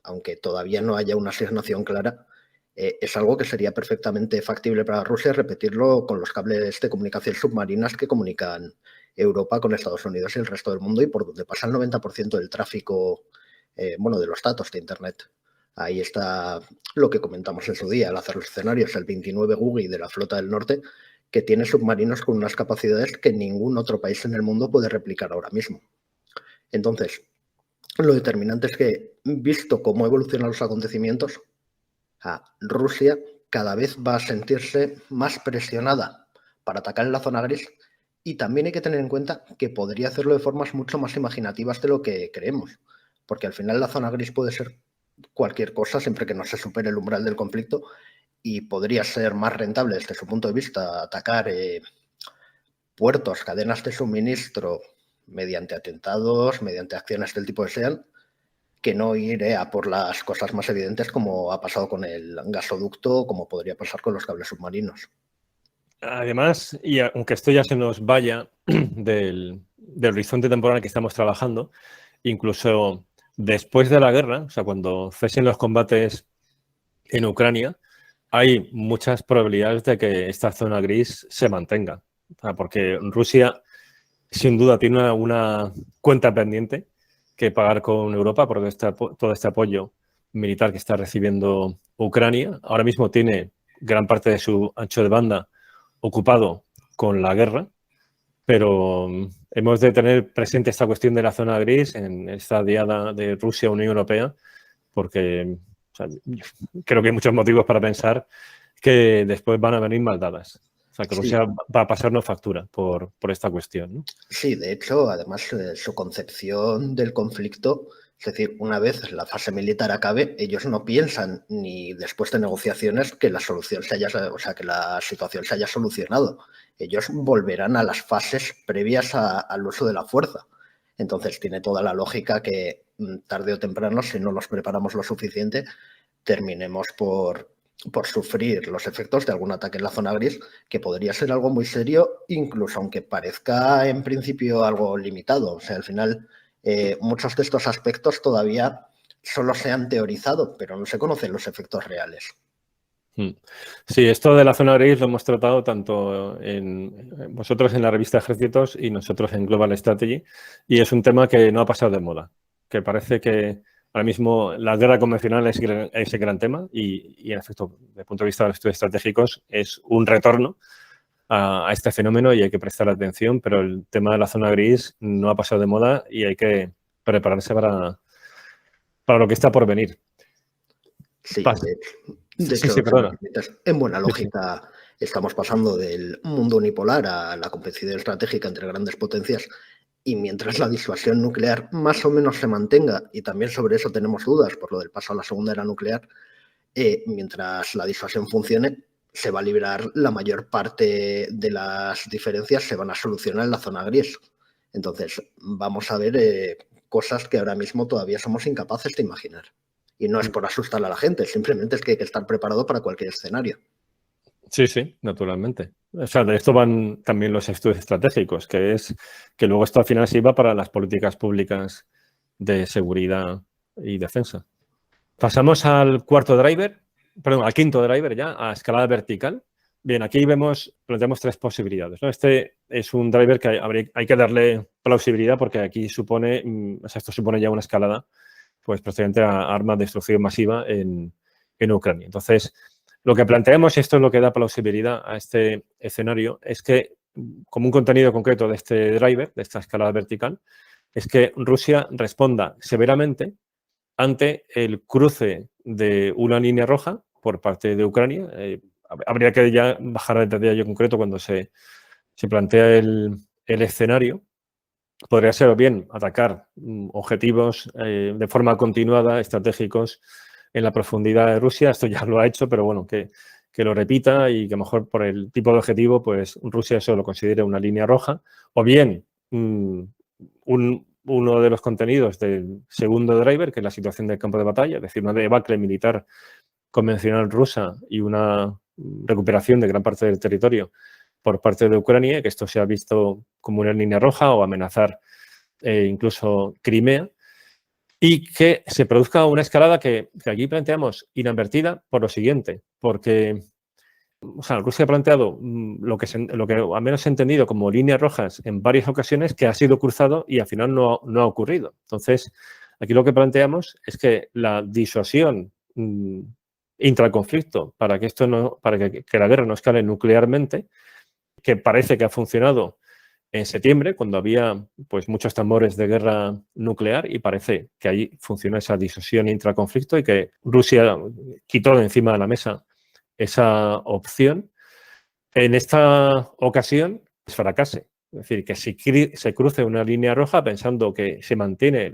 aunque todavía no haya una asignación clara, es algo que sería perfectamente factible para Rusia repetirlo con los cables de comunicación submarinas que comunican Europa con Estados Unidos y el resto del mundo y por donde pasa el 90% del tráfico, de los datos de Internet. Ahí está lo que comentamos en su día, al hacer los escenarios, el 29 Gugi de la Flota del Norte, que tiene submarinos con unas capacidades que ningún otro país en el mundo puede replicar ahora mismo. Entonces, lo determinante es que, visto cómo evolucionan los acontecimientos, Rusia cada vez va a sentirse más presionada para atacar en la zona gris y también hay que tener en cuenta que podría hacerlo de formas mucho más imaginativas de lo que creemos, porque al final la zona gris puede ser cualquier cosa siempre que no se supere el umbral del conflicto y podría ser más rentable desde su punto de vista atacar puertos, cadenas de suministro mediante atentados, mediante acciones del tipo que sean, que no ir a por las cosas más evidentes como ha pasado con el gasoducto, como podría pasar con los cables submarinos. Además, y aunque esto ya se nos vaya del horizonte temporal que estamos trabajando, incluso después de la guerra, o sea, cuando cesen los combates en Ucrania, hay muchas probabilidades de que esta zona gris se mantenga. O sea, porque Rusia, sin duda, tiene una cuenta pendiente que pagar con Europa por todo este apoyo militar que está recibiendo Ucrania. Ahora mismo tiene gran parte de su ancho de banda ocupado con la guerra, pero hemos de tener presente esta cuestión de la zona gris en esta diada de Rusia-Unión Europea, porque creo que hay muchos motivos para pensar que después van a venir mal dadas. O sea, que Rusia va a pasarnos factura por esta cuestión, ¿no? Sí, de hecho, además, su concepción del conflicto, es decir, una vez la fase militar acabe, ellos no piensan ni después de negociaciones que la solución que la situación se haya solucionado. Ellos volverán a las fases previas al uso de la fuerza. Entonces, tiene toda la lógica que tarde o temprano, si no nos preparamos lo suficiente, terminemos por sufrir los efectos de algún ataque en la zona gris, que podría ser algo muy serio, incluso aunque parezca en principio algo limitado. O sea, al final, muchos de estos aspectos todavía solo se han teorizado, pero no se conocen los efectos reales. Sí, esto de la zona gris lo hemos tratado tanto vosotros en la revista Ejércitos y nosotros en Global Strategy, y es un tema que no ha pasado de moda, que parece que ahora mismo la guerra convencional es el gran tema y en efecto, desde el punto de vista de los estudios estratégicos, es un retorno a este fenómeno y hay que prestar atención, pero el tema de la zona gris no ha pasado de moda y hay que prepararse para lo que está por venir. Sí, de hecho, en buena lógica, estamos pasando del mundo unipolar a la competición estratégica entre grandes potencias y mientras la disuasión nuclear más o menos se mantenga, y también sobre eso tenemos dudas por lo del paso a la segunda era nuclear, mientras la disuasión funcione, se va a librar la mayor parte de las diferencias, se van a solucionar en la zona gris. Entonces, vamos a ver cosas que ahora mismo todavía somos incapaces de imaginar. Y no es por asustar a la gente, simplemente es que hay que estar preparado para cualquier escenario. Sí, naturalmente. O sea, de esto van también los estudios estratégicos, que es que luego esto al final sirva para las políticas públicas de seguridad y defensa. Pasamos al quinto driver ya, a escalada vertical. Bien, aquí planteamos tres posibilidades, ¿no? Este es un driver que hay que darle plausibilidad porque aquí esto supone ya una escalada pues procedente a armas de destrucción masiva en Ucrania. Entonces, lo que planteamos, y esto es lo que da plausibilidad a este escenario, es que, como un contenido concreto de este driver, de esta escalada vertical, es que Rusia responda severamente ante el cruce de una línea roja por parte de Ucrania. Habría que ya bajar al detalle concreto cuando se plantea el escenario. Podría ser o bien atacar objetivos de forma continuada, estratégicos, en la profundidad de Rusia. Esto ya lo ha hecho, pero bueno, que lo repita y que a lo mejor por el tipo de objetivo, pues Rusia eso lo considere una línea roja. O bien uno de los contenidos del segundo driver, que es la situación del campo de batalla, es decir, una debacle militar convencional rusa y una recuperación de gran parte del territorio por parte de Ucrania, que esto se ha visto como una línea roja o amenazar incluso Crimea. y que se produzca una escalada que aquí planteamos inadvertida por lo siguiente, porque o sea, Rusia ha planteado lo que al menos he entendido como líneas rojas en varias ocasiones que ha sido cruzado y al final no ha ocurrido. Entonces, aquí lo que planteamos es que la disuasión intraconflicto para que la guerra no escale nuclearmente, que parece que ha funcionado en septiembre, cuando había pues muchos tambores de guerra nuclear, y parece que ahí funcionó esa disuasión intraconflicto y que Rusia quitó de encima de la mesa esa opción. En esta ocasión pues fracase. Es decir, que si se cruce una línea roja pensando que se mantiene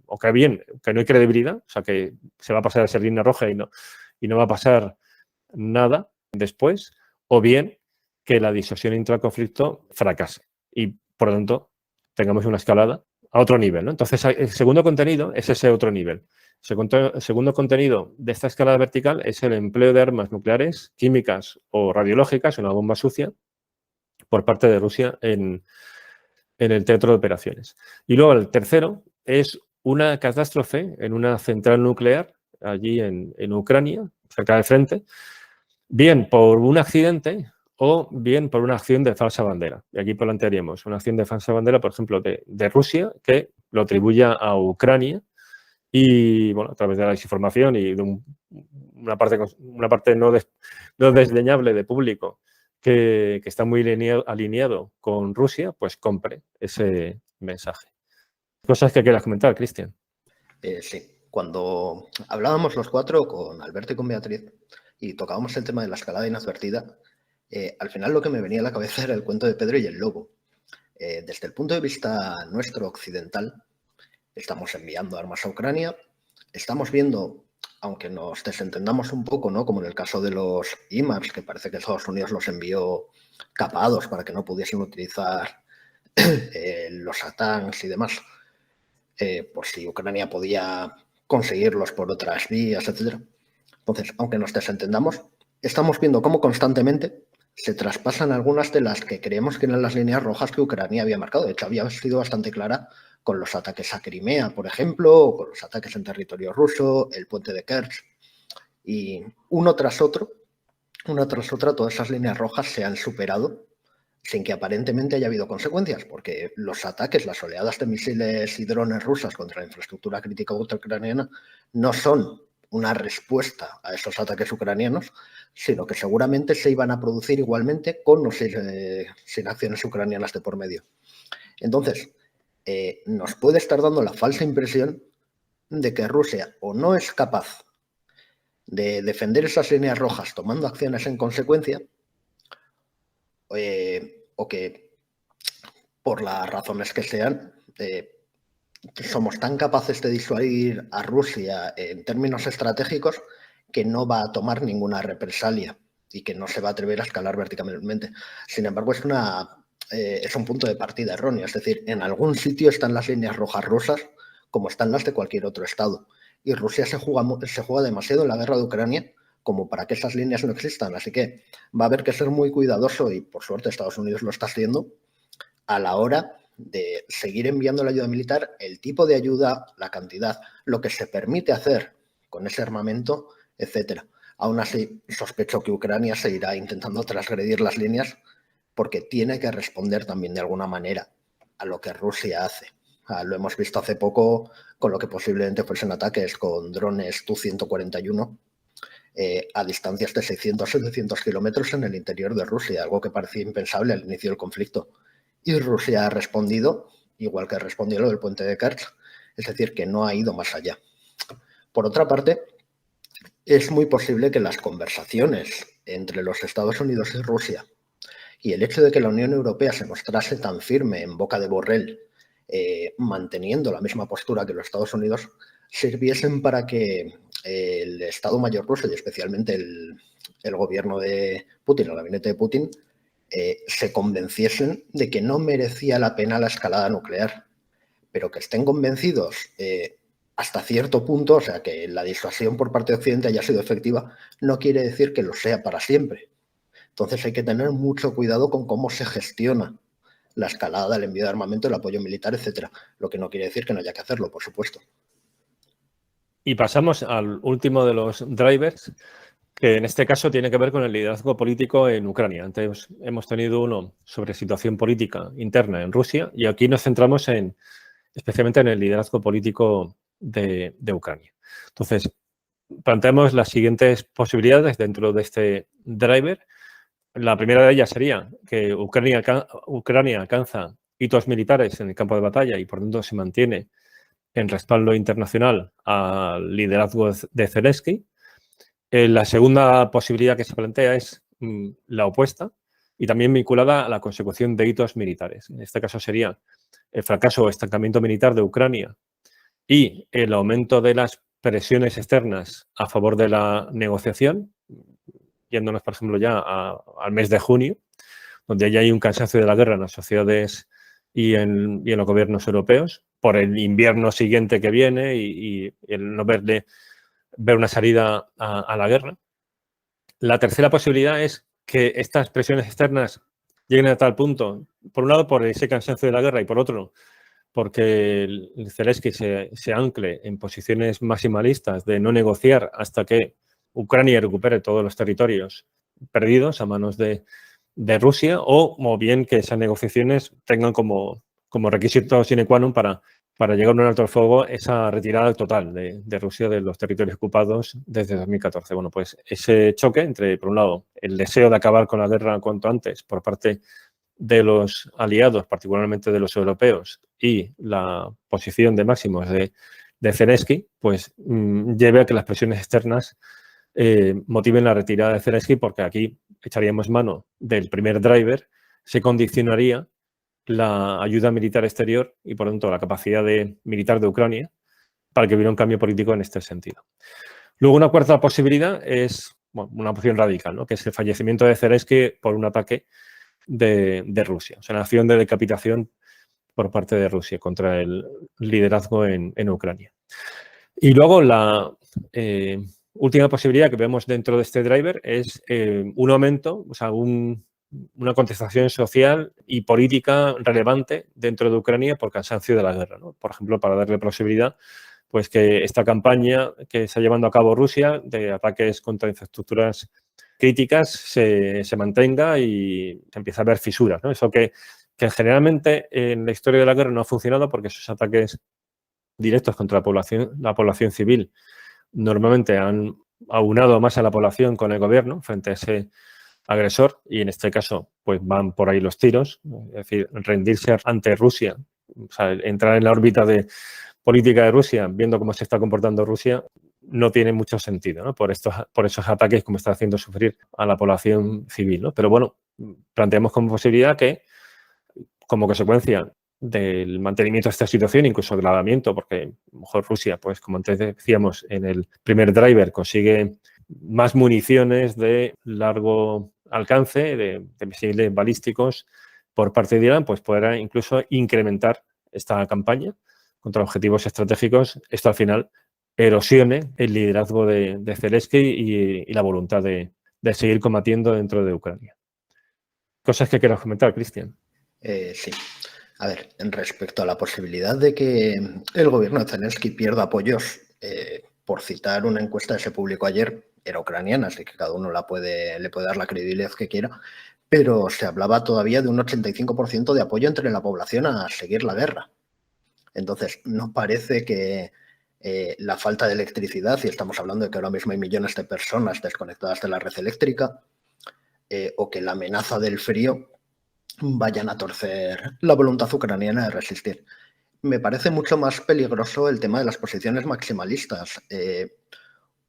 o que bien, que no hay credibilidad, o sea, que se va a pasar a ser línea roja y no va a pasar nada después, o bien que la disuasión intraconflicto fracase y, por lo tanto, tengamos una escalada a otro nivel, ¿no? Entonces, el segundo contenido es ese otro nivel. El segundo contenido de esta escalada vertical es el empleo de armas nucleares, químicas o radiológicas, una bomba sucia, por parte de Rusia en el teatro de operaciones. Y luego el tercero es una catástrofe en una central nuclear allí en Ucrania, cerca del frente, bien por un accidente o bien por una acción de falsa bandera. Y aquí plantearíamos una acción de falsa bandera, por ejemplo, de Rusia, que lo atribuya a Ucrania y, bueno, a través de la desinformación y de una parte no desdeñable de público que está muy alineado con Rusia, pues compre ese mensaje. Cosas que quieras comentar, Cristian. Sí, cuando hablábamos los cuatro con Alberto y con Beatriz y tocábamos el tema de la escalada inadvertida, al final lo que me venía a la cabeza era el cuento de Pedro y el lobo. Desde el punto de vista nuestro occidental, estamos enviando armas a Ucrania, estamos viendo, aunque nos desentendamos un poco, ¿no? Como en el caso de los HIMARS, que parece que Estados Unidos los envió capados para que no pudiesen utilizar los ATACMS y demás, por si Ucrania podía conseguirlos por otras vías, etc. Entonces, aunque nos desentendamos, estamos viendo cómo constantemente se traspasan algunas de las que creemos que eran las líneas rojas que Ucrania había marcado. De hecho, había sido bastante clara con los ataques a Crimea, por ejemplo, o con los ataques en territorio ruso, el puente de Kerch. Y una tras otra, todas esas líneas rojas se han superado sin que aparentemente haya habido consecuencias, porque los ataques, las oleadas de misiles y drones rusas contra la infraestructura crítica ucraniana no son una respuesta a esos ataques ucranianos, sino que seguramente se iban a producir igualmente con o sin acciones ucranianas de por medio. Entonces, nos puede estar dando la falsa impresión de que Rusia o no es capaz de defender esas líneas rojas tomando acciones en consecuencia, o que por las razones que sean, somos tan capaces de disuadir a Rusia en términos estratégicos que no va a tomar ninguna represalia y que no se va a atrever a escalar verticalmente. Sin embargo, es un punto de partida erróneo. Es decir, en algún sitio están las líneas rojas rusas como están las de cualquier otro estado. Y Rusia se juega demasiado en la guerra de Ucrania como para que esas líneas no existan. Así que va a haber que ser muy cuidadoso, y por suerte Estados Unidos lo está haciendo, a la hora de seguir enviando la ayuda militar, el tipo de ayuda, la cantidad, lo que se permite hacer con ese armamento, etcétera. Aún así, sospecho que Ucrania seguirá intentando transgredir las líneas porque tiene que responder también de alguna manera a lo que Rusia hace. Lo hemos visto hace poco con lo que posiblemente fuesen ataques con drones Tu-141 a distancias de 600-700 kilómetros en el interior de Rusia, algo que parecía impensable al inicio del conflicto. Y Rusia ha respondido, igual que respondió lo del puente de Kerch, es decir, que no ha ido más allá. Por otra parte, es muy posible que las conversaciones entre los Estados Unidos y Rusia y el hecho de que la Unión Europea se mostrase tan firme en boca de Borrell, manteniendo la misma postura que los Estados Unidos, sirviesen para que el Estado Mayor ruso y especialmente el gobierno de Putin, el gabinete de Putin, se convenciesen de que no merecía la pena la escalada nuclear, pero que estén convencidos hasta cierto punto, o sea, que la disuasión por parte de Occidente haya sido efectiva, no quiere decir que lo sea para siempre. Entonces hay que tener mucho cuidado con cómo se gestiona la escalada, el envío de armamento, el apoyo militar, etcétera. Lo que no quiere decir que no haya que hacerlo, por supuesto. Y pasamos al último de los drivers, que en este caso tiene que ver con el liderazgo político en Ucrania. Antes hemos tenido uno sobre situación política interna en Rusia y aquí nos centramos especialmente en el liderazgo político de Ucrania. Entonces, planteamos las siguientes posibilidades dentro de este driver. La primera de ellas sería que Ucrania alcanza hitos militares en el campo de batalla y por tanto se mantiene en respaldo internacional al liderazgo de Zelensky. La segunda posibilidad que se plantea es la opuesta y también vinculada a la consecución de hitos militares. En este caso sería el fracaso o estancamiento militar de Ucrania y el aumento de las presiones externas a favor de la negociación, yéndonos, por ejemplo, ya al mes de junio, donde ya hay un cansancio de la guerra en las sociedades y en los gobiernos europeos por el invierno siguiente que viene y el no ver una salida a la guerra. La tercera posibilidad es que estas presiones externas lleguen a tal punto, por un lado, por ese cansancio de la guerra y por otro, porque el Zelensky se ancle en posiciones maximalistas de no negociar hasta que Ucrania recupere todos los territorios perdidos a manos de Rusia o bien que esas negociaciones tengan como requisito sine qua non para llegar a un alto el fuego esa retirada total de Rusia de los territorios ocupados desde 2014. Bueno, pues ese choque entre, por un lado, el deseo de acabar con la guerra cuanto antes por parte de los aliados, particularmente de los europeos, y la posición de máximos de Zelensky, pues lleve a que las presiones externas motiven la retirada de Zelensky, porque aquí echaríamos mano del primer driver, se condicionaría la ayuda militar exterior y, por lo tanto, la capacidad militar de Ucrania para que hubiera un cambio político en este sentido. Luego, una cuarta posibilidad es una opción radical, ¿no? Que es el fallecimiento de Zelensky por un ataque de Rusia, o sea, una acción de decapitación por parte de Rusia contra el liderazgo en Ucrania. Y luego la última posibilidad que vemos dentro de este driver es un aumento, o sea, una contestación social y política relevante dentro de Ucrania por cansancio de la guerra, ¿no? Por ejemplo, para darle posibilidad, pues que esta campaña que está llevando a cabo Rusia de ataques contra infraestructuras críticas se mantenga y se empiece a ver fisuras, ¿no? Eso que generalmente en la historia de la guerra no ha funcionado porque esos ataques directos contra la población civil normalmente han aunado más a la población con el gobierno frente a ese agresor y en este caso pues van por ahí los tiros, es decir, rendirse ante Rusia, o sea, entrar en la órbita de política de Rusia viendo cómo se está comportando Rusia no tiene mucho sentido, ¿no? Por esos ataques como está haciendo sufrir a la población civil, ¿no? Pero bueno, planteamos como posibilidad que como consecuencia del mantenimiento de esta situación, incluso agravamiento, porque a lo mejor Rusia, pues como antes decíamos, en el primer driver consigue más municiones de largo alcance, de misiles balísticos por parte de Irán, pues podrá incluso incrementar esta campaña contra objetivos estratégicos. Esto al final erosione el liderazgo de Zelensky y la voluntad de seguir combatiendo dentro de Ucrania. Cosas que quieras comentar, Cristian. Sí. A ver, respecto a la posibilidad de que el gobierno de Zelensky pierda apoyos, por citar una encuesta que se publicó ayer, era ucraniana, así que cada uno le puede dar la credibilidad que quiera, pero se hablaba todavía de un 85% de apoyo entre la población a seguir la guerra. Entonces, no parece que la falta de electricidad, y estamos hablando de que ahora mismo hay millones de personas desconectadas de la red eléctrica, o que la amenaza del frío vayan a torcer la voluntad ucraniana de resistir. Me parece mucho más peligroso el tema de las posiciones maximalistas.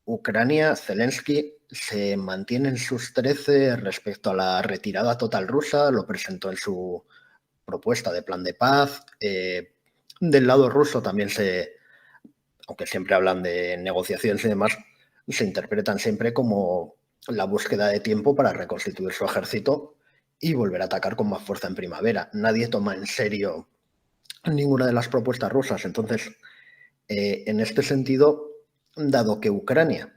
Ucrania, Zelensky se mantiene en sus 13 respecto a la retirada total rusa, lo presentó en su propuesta de plan de paz. Del lado ruso también aunque siempre hablan de negociaciones y demás, se interpretan siempre como la búsqueda de tiempo para reconstituir su ejército y volver a atacar con más fuerza en primavera. Nadie toma en serio ninguna de las propuestas rusas. Entonces, en este sentido, dado que Ucrania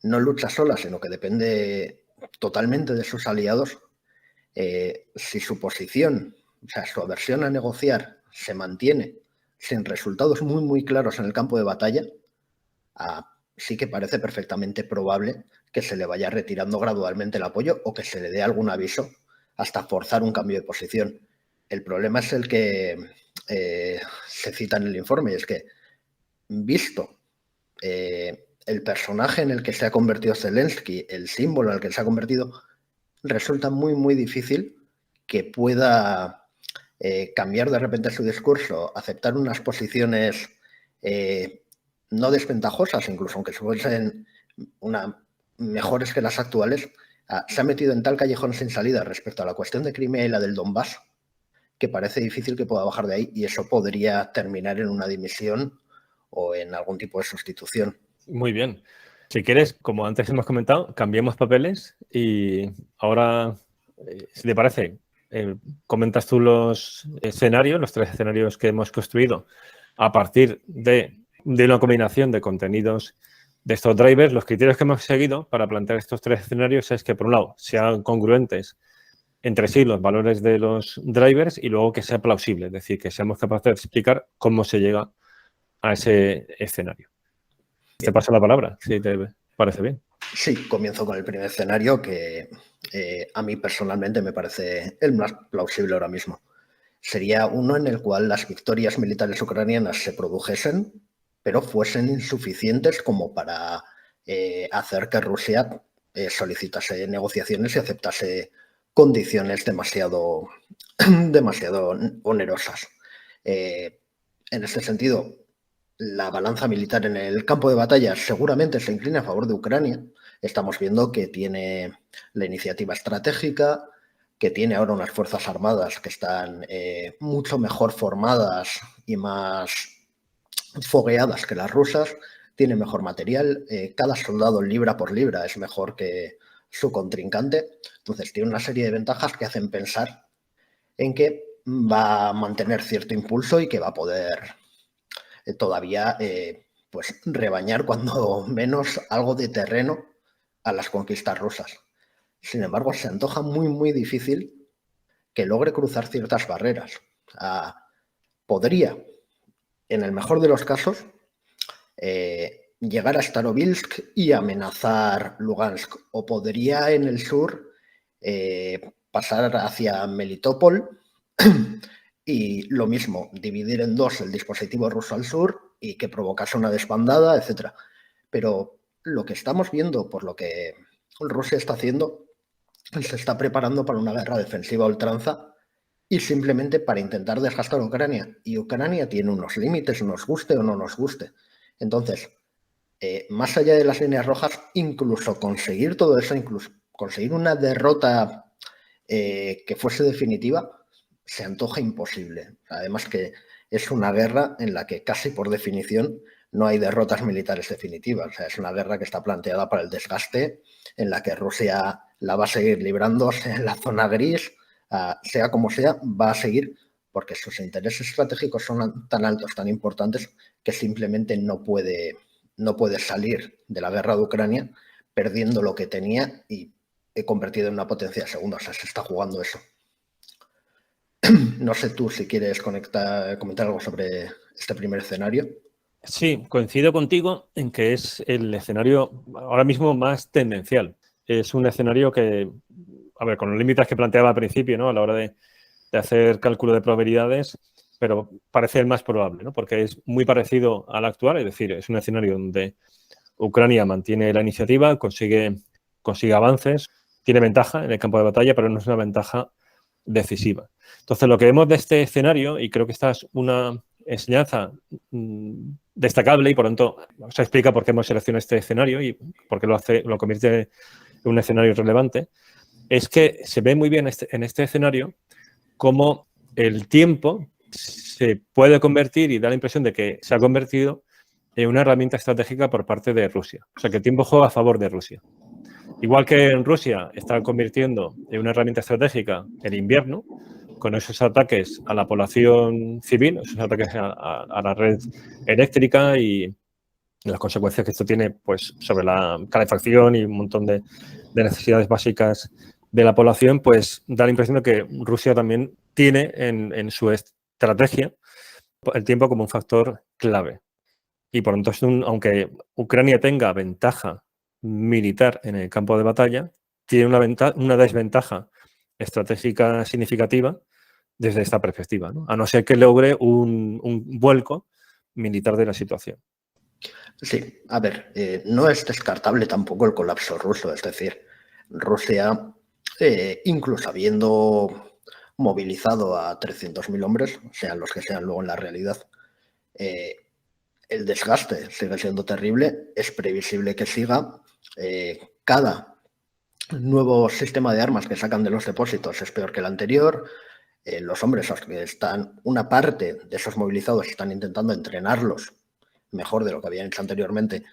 no lucha sola, sino que depende totalmente de sus aliados, si su posición o sea, su aversión a negociar se mantiene sin resultados muy, muy claros en el campo de batalla, sí que parece perfectamente probable que se le vaya retirando gradualmente el apoyo o que se le dé algún aviso hasta forzar un cambio de posición. El problema es el que se cita en el informe, y es que, visto el personaje en el que se ha convertido Zelensky, el símbolo en el que se ha convertido, resulta muy, muy difícil que pueda cambiar de repente su discurso, aceptar unas posiciones no desventajosas, incluso aunque fuesen mejores que las actuales. Se ha metido en tal callejón sin salida respecto a la cuestión de Crimea y la del Donbass, que parece difícil que pueda bajar de ahí, y eso podría terminar en una dimisión o en algún tipo de sustitución. Muy bien. Si quieres, como antes hemos comentado, cambiemos papeles y ahora, si te parece, comentas tú los escenarios, los 3 escenarios que hemos construido a partir de una combinación de contenidos de estos drivers. Los criterios que hemos seguido para plantear estos 3 escenarios es que, por un lado, sean congruentes entre sí los valores de los drivers y luego que sea plausible, es decir, que seamos capaces de explicar cómo se llega a ese escenario. Te paso la palabra, si te parece bien. Sí, comienzo con el primer escenario que a mí personalmente me parece el más plausible ahora mismo. Sería uno en el cual las victorias militares ucranianas se produjesen, pero fuesen insuficientes como para hacer que Rusia solicitase negociaciones y aceptase condiciones demasiado onerosas. En este sentido, la balanza militar en el campo de batalla seguramente se inclina a favor de Ucrania. Estamos viendo que tiene la iniciativa estratégica, que tiene ahora unas fuerzas armadas que están mucho mejor formadas y más fogueadas que las rusas, tiene mejor material, cada soldado libra por libra es mejor que su contrincante, entonces tiene una serie de ventajas que hacen pensar en que va a mantener cierto impulso y que va a poder todavía pues rebañar cuando menos algo de terreno a las conquistas rusas. Sin embargo, se antoja muy, muy difícil que logre cruzar ciertas barreras. Podría, en el mejor de los casos, llegar a Starobilsk y amenazar Lugansk, o podría en el sur pasar hacia Melitopol y lo mismo, dividir en dos el dispositivo ruso al sur y que provocase una desbandada, etc. Pero lo que estamos viendo, por lo que Rusia está haciendo, se está preparando para una guerra defensiva a ultranza y simplemente para intentar desgastar a Ucrania. Y Ucrania tiene unos límites, nos guste o no nos guste. Entonces, más allá de las líneas rojas, incluso conseguir todo eso, incluso conseguir una derrota que fuese definitiva, se antoja imposible. Además que es una guerra en la que casi por definición no hay derrotas militares definitivas. O sea, es una guerra que está planteada para el desgaste, en la que Rusia la va a seguir librándose en la zona gris, sea como sea, va a seguir porque sus intereses estratégicos son tan altos, tan importantes, que simplemente no puede salir de la guerra de Ucrania perdiendo lo que tenía y convertido en una potencia segunda. O sea, se está jugando eso. No sé tú si quieres comentar algo sobre este primer escenario. Sí, coincido contigo en que es el escenario ahora mismo más tendencial. Es un escenario que, a ver, con los límites que planteaba al principio, ¿no? A la hora de hacer cálculo de probabilidades, pero parece el más probable, ¿no? Porque es muy parecido al actual, es decir, es un escenario donde Ucrania mantiene la iniciativa, consigue avances, tiene ventaja en el campo de batalla, pero no es una ventaja decisiva. Entonces, lo que vemos de este escenario, y creo que esta es una enseñanza destacable y, por lo tanto, se explica por qué hemos seleccionado este escenario y por qué lo convierte en un escenario relevante, es que se ve muy bien en este escenario cómo el tiempo se puede convertir y da la impresión de que se ha convertido en una herramienta estratégica por parte de Rusia. O sea, que el tiempo juega a favor de Rusia. Igual que en Rusia está convirtiendo en una herramienta estratégica el invierno, con esos ataques a la población civil, esos ataques a la red eléctrica y las consecuencias que esto tiene pues, sobre la calefacción y un montón de necesidades básicas de la población, pues da la impresión de que Rusia también tiene en su estrategia el tiempo como un factor clave. Y por lo tanto, aunque Ucrania tenga ventaja militar en el campo de batalla, tiene una desventaja estratégica significativa desde esta perspectiva, ¿no? A no ser que logre un vuelco militar de la situación. Sí, a ver, no es descartable tampoco el colapso ruso, es decir, Rusia, incluso habiendo movilizado a 300.000 hombres, sean los que sean luego en la realidad, el desgaste sigue siendo terrible, es previsible que siga. Cada nuevo sistema de armas que sacan de los depósitos es peor que el anterior. Los hombres que están, una parte de esos movilizados están intentando entrenarlos mejor de lo que habían hecho anteriormente.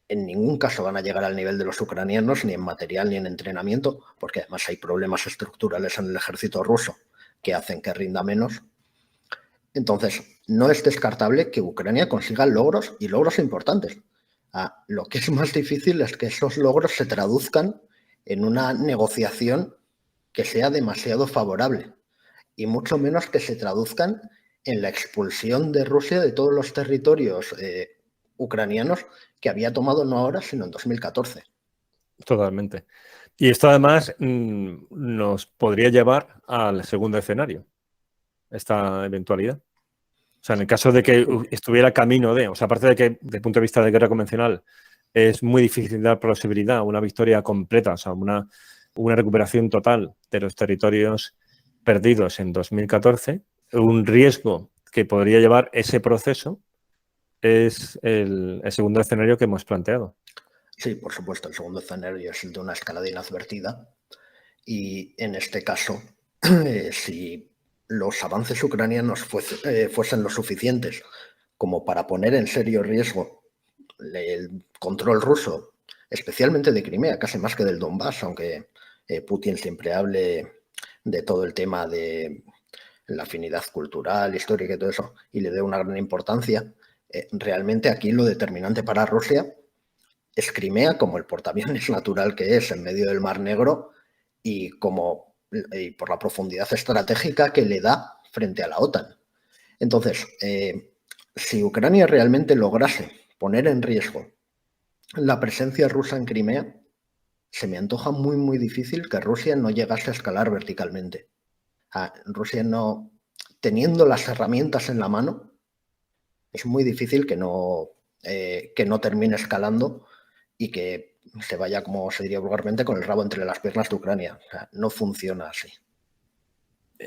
En ningún caso van a llegar al nivel de los ucranianos, ni en material ni en entrenamiento, porque además hay problemas estructurales en el ejército ruso que hacen que rinda menos. Entonces, no es descartable que Ucrania consiga logros y logros importantes. Lo que es más difícil es que esos logros se traduzcan en una negociación que sea demasiado favorable y mucho menos que se traduzcan en la expulsión de Rusia de todos los territorios ucranianos que había tomado no ahora, sino en 2014. Totalmente. Y esto además nos podría llevar al segundo escenario, esta eventualidad. O sea, en el caso de que estuviera camino de, o sea, aparte de que desde el punto de vista de guerra convencional es muy difícil dar posibilidad a una victoria completa, o sea, una recuperación total de los territorios perdidos en 2014, un riesgo que podría llevar ese proceso es el segundo escenario que hemos planteado. Sí, por supuesto, el segundo escenario es el de una escalada inadvertida y en este caso, si los avances ucranianos fuesen lo suficientes como para poner en serio riesgo el control ruso, especialmente de Crimea, casi más que del Donbass, aunque Putin siempre hable de todo el tema de la afinidad cultural, histórica y todo eso, y le dé una gran importancia, realmente aquí lo determinante para Rusia es Crimea como el portaaviones natural que es en medio del Mar Negro y por la profundidad estratégica que le da frente a la OTAN. Entonces, si Ucrania realmente lograse poner en riesgo la presencia rusa en Crimea, se me antoja muy, muy difícil que Rusia no llegase a escalar verticalmente. Rusia no, teniendo las herramientas en la mano, es muy difícil que no termine escalando y que se vaya, como se diría vulgarmente, con el rabo entre las piernas de Ucrania. O sea, no funciona así.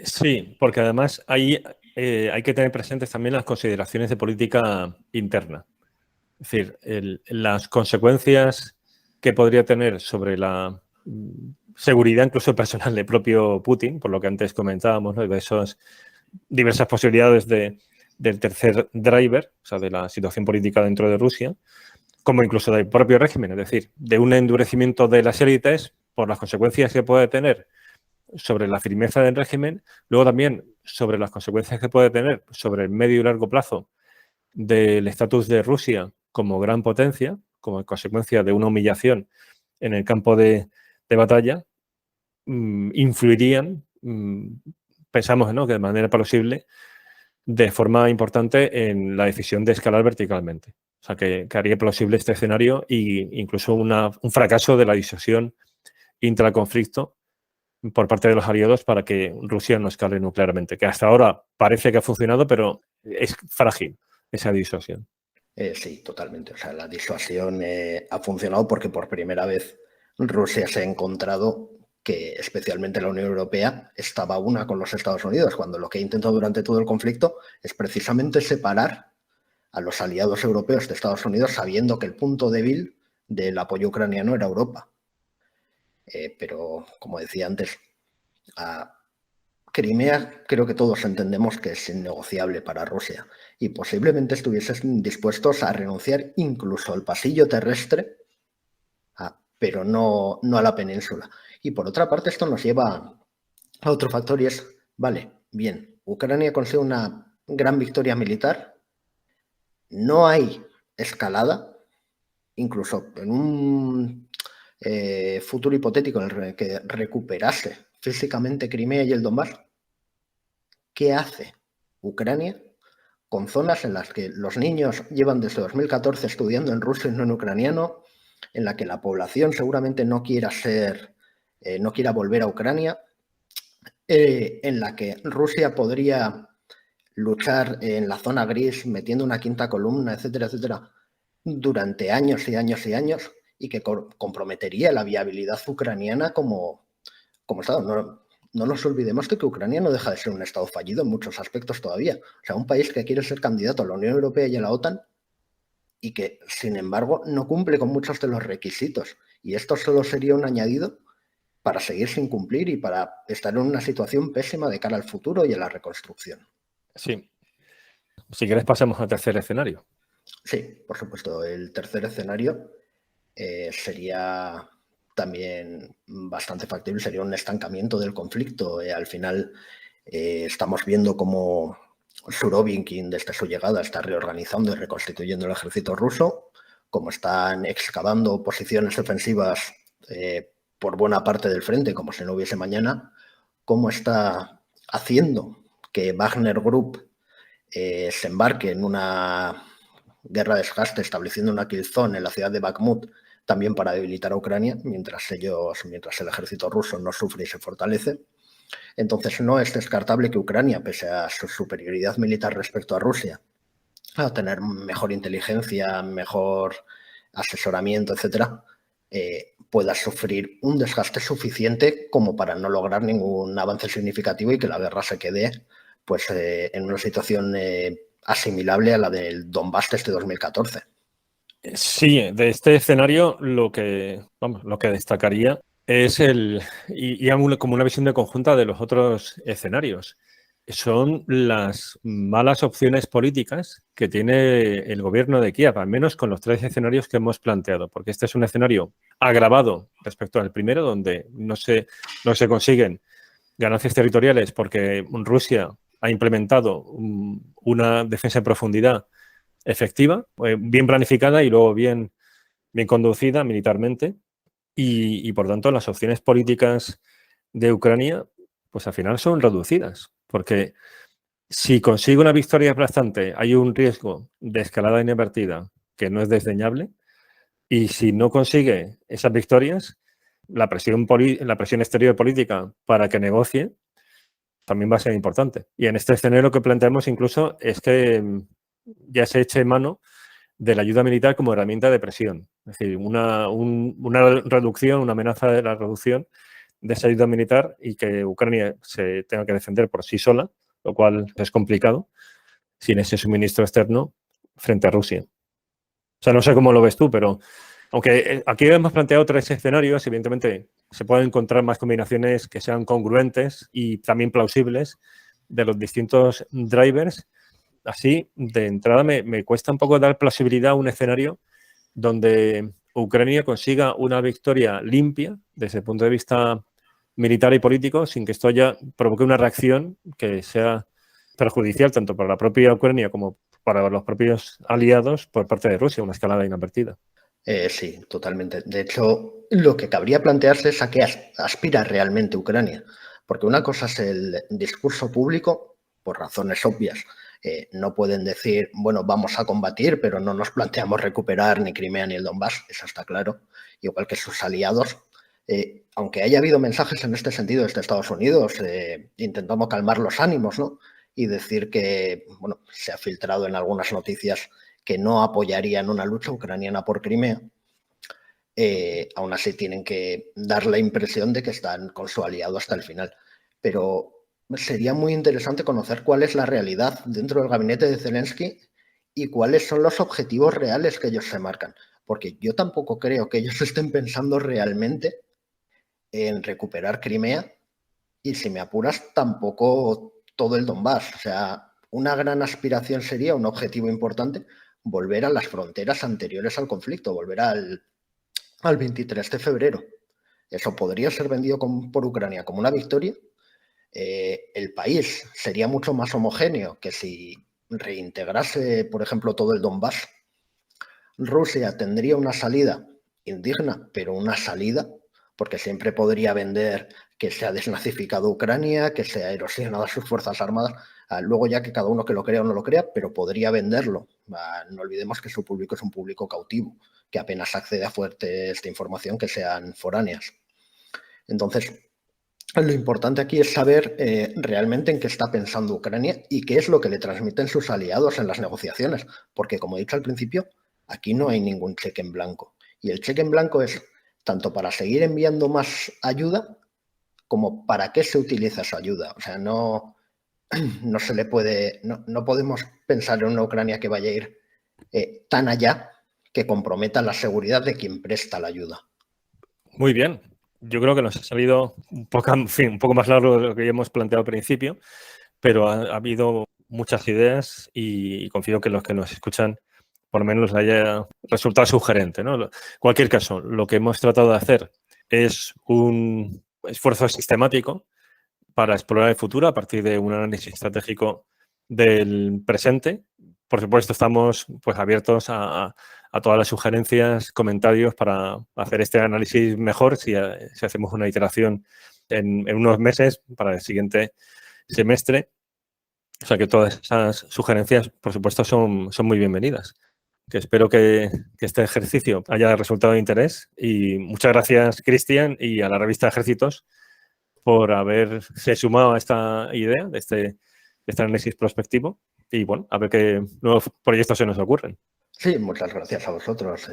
Sí, porque además hay que tener presentes también las consideraciones de política interna. Es decir, las consecuencias que podría tener sobre la seguridad incluso personal del propio Putin, por lo que antes comentábamos, ¿no? De esas diversas posibilidades del tercer driver, o sea, de la situación política dentro de Rusia, como incluso del propio régimen, es decir, de un endurecimiento de las élites por las consecuencias que puede tener sobre la firmeza del régimen, luego también sobre las consecuencias que puede tener sobre el medio y largo plazo del estatus de Rusia como gran potencia, como consecuencia de una humillación en el campo de batalla, influirían, pensamos, ¿no?, que de manera plausible, de forma importante en la decisión de escalar verticalmente. O sea, que haría plausible este escenario e incluso un fracaso de la disuasión intraconflicto por parte de los aliados para que Rusia no escale nuclearmente, que hasta ahora parece que ha funcionado, pero es frágil esa disuasión. Sí, totalmente. O sea, la disuasión ha funcionado porque por primera vez Rusia se ha encontrado que especialmente la Unión Europea estaba una con los Estados Unidos, cuando lo que ha intentado durante todo el conflicto es precisamente separar a los aliados europeos de Estados Unidos, sabiendo que el punto débil del apoyo ucraniano era Europa. Pero, como decía antes, a Crimea creo que todos entendemos que es innegociable para Rusia y posiblemente estuviesen dispuestos a renunciar incluso al pasillo terrestre, pero no a la península. Y por otra parte, esto nos lleva a otro factor y es, vale, bien, Ucrania consigue una gran victoria militar, no hay escalada, incluso en un futuro hipotético en el que recuperase físicamente Crimea y el Donbass, ¿qué hace Ucrania con zonas en las que los niños llevan desde 2014 estudiando en ruso y no en ucraniano, en la que la población seguramente no quiera volver a Ucrania, en la que Rusia podría luchar en la zona gris metiendo una quinta columna, etcétera, etcétera, durante años y años y años, y que comprometería la viabilidad ucraniana como Estado? No nos olvidemos de que Ucrania no deja de ser un Estado fallido en muchos aspectos todavía. O sea, un país que quiere ser candidato a la Unión Europea y a la OTAN y que, sin embargo, no cumple con muchos de los requisitos. Y esto solo sería un añadido para seguir sin cumplir y para estar en una situación pésima de cara al futuro y a la reconstrucción. Sí. Si quieres, pasemos al tercer escenario. Sí, por supuesto. El tercer escenario sería también bastante factible, sería un estancamiento del conflicto. Al final estamos viendo cómo Surovikin, desde su llegada, está reorganizando y reconstituyendo el ejército ruso, cómo están excavando posiciones defensivas por buena parte del frente, como si no hubiese mañana, cómo está haciendo que Wagner Group se embarque en una guerra de desgaste, estableciendo una kill zone en la ciudad de Bakhmut, también para debilitar a Ucrania, mientras el ejército ruso no sufre y se fortalece. Entonces no es descartable que Ucrania, pese a su superioridad militar respecto a Rusia, a tener mejor inteligencia, mejor asesoramiento, etcétera, pueda sufrir un desgaste suficiente como para no lograr ningún avance significativo y que la guerra se quede pues, en una situación asimilable a la del Donbass desde 2014. Sí, de este escenario lo que destacaría es como una visión de conjunta de los otros escenarios. Son las malas opciones políticas que tiene el gobierno de Kiev, al menos con los tres escenarios que hemos planteado, porque este es un escenario agravado respecto al primero, donde no se consiguen ganancias territoriales porque Rusia ha implementado una defensa en profundidad efectiva, bien planificada y luego bien conducida militarmente. Y por tanto, las opciones políticas de Ucrania, pues al final son reducidas, porque si consigue una victoria aplastante, hay un riesgo de escalada invertida que no es desdeñable, y si no consigue esas victorias, la presión exterior política para que negocie también va a ser importante. Y en este escenario lo que planteamos incluso es que ya se eche mano de la ayuda militar como herramienta de presión. Es decir, una reducción, una amenaza de la reducción de esa ayuda militar y que Ucrania se tenga que defender por sí sola, lo cual es complicado, sin ese suministro externo frente a Rusia. O sea, no sé cómo lo ves tú, pero aunque aquí hemos planteado tres escenarios, evidentemente se pueden encontrar más combinaciones que sean congruentes y también plausibles de los distintos drivers. Así, de entrada, me cuesta un poco dar plausibilidad a un escenario donde Ucrania consiga una victoria limpia desde el punto de vista militar y político, sin que esto provoque una reacción que sea perjudicial tanto para la propia Ucrania como para los propios aliados por parte de Rusia, una escalada inadvertida. Sí, totalmente. De hecho, lo que cabría plantearse es a qué aspira realmente Ucrania. Porque una cosa es el discurso público, por razones obvias. No pueden decir, bueno, vamos a combatir, pero no nos planteamos recuperar ni Crimea ni el Donbass, eso está claro. Igual que sus aliados. Aunque haya habido mensajes en este sentido desde Estados Unidos, intentando calmar los ánimos, ¿no? Y decir que, bueno, se ha filtrado en algunas noticias que no apoyarían una lucha ucraniana por Crimea, aún así tienen que dar la impresión de que están con su aliado hasta el final. Pero sería muy interesante conocer cuál es la realidad dentro del gabinete de Zelensky y cuáles son los objetivos reales que ellos se marcan. Porque yo tampoco creo que ellos estén pensando realmente en recuperar Crimea y, si me apuras, tampoco todo el Donbass. O sea, una gran aspiración sería, un objetivo importante, volver a las fronteras anteriores al conflicto, volver al 23 de febrero. Eso podría ser vendido por Ucrania como una victoria. El país sería mucho más homogéneo que si reintegrase, por ejemplo, todo el Donbass. Rusia tendría una salida indigna, pero una salida, porque siempre podría vender que se ha desnazificado Ucrania, que se ha erosionado a sus fuerzas armadas. Luego ya que cada uno que lo crea o no lo crea, pero podría venderlo. No olvidemos que su público es un público cautivo, que apenas accede a fuentes de información que sean foráneas. Entonces, lo importante aquí es saber realmente en qué está pensando Ucrania y qué es lo que le transmiten sus aliados en las negociaciones, porque como he dicho al principio, aquí no hay ningún cheque en blanco. Y el cheque en blanco es tanto para seguir enviando más ayuda como para qué se utiliza esa ayuda. O sea, no se le puede, no podemos pensar en una Ucrania que vaya a ir tan allá que comprometa la seguridad de quien presta la ayuda. Muy bien. Yo creo que nos ha salido un poco más largo de lo que ya hemos planteado al principio, pero ha habido muchas ideas y confío que los que nos escuchan por lo menos les haya resultado sugerente, ¿no? En cualquier caso, lo que hemos tratado de hacer es un esfuerzo sistemático para explorar el futuro a partir de un análisis estratégico del presente. Por supuesto, estamos pues abiertos a todas las sugerencias, comentarios para hacer este análisis mejor si hacemos una iteración en unos meses para el siguiente semestre. O sea que todas esas sugerencias, por supuesto, son muy bienvenidas. Que espero que este ejercicio haya resultado de interés y muchas gracias, Cristian, y a la revista Ejércitos por haberse sumado a esta idea de este análisis prospectivo y, bueno, a ver qué nuevos proyectos se nos ocurren. Sí, muchas gracias a vosotros.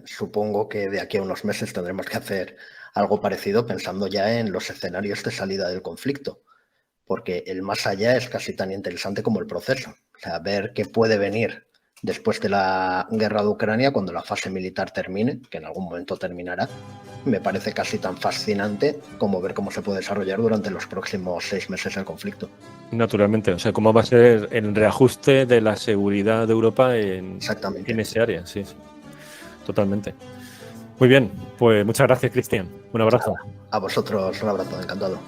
Supongo que de aquí a unos meses tendremos que hacer algo parecido pensando ya en los escenarios de salida del conflicto, porque el más allá es casi tan interesante como el proceso. O sea, ver qué puede venir después de la guerra de Ucrania, cuando la fase militar termine, que en algún momento terminará, me parece casi tan fascinante como ver cómo se puede desarrollar durante los próximos 6 meses el conflicto. Naturalmente, o sea, cómo va a ser el reajuste de la seguridad de Europa en ese área, sí, totalmente. Muy bien, pues muchas gracias, Cristian. Un abrazo. A vosotros, un abrazo, encantado.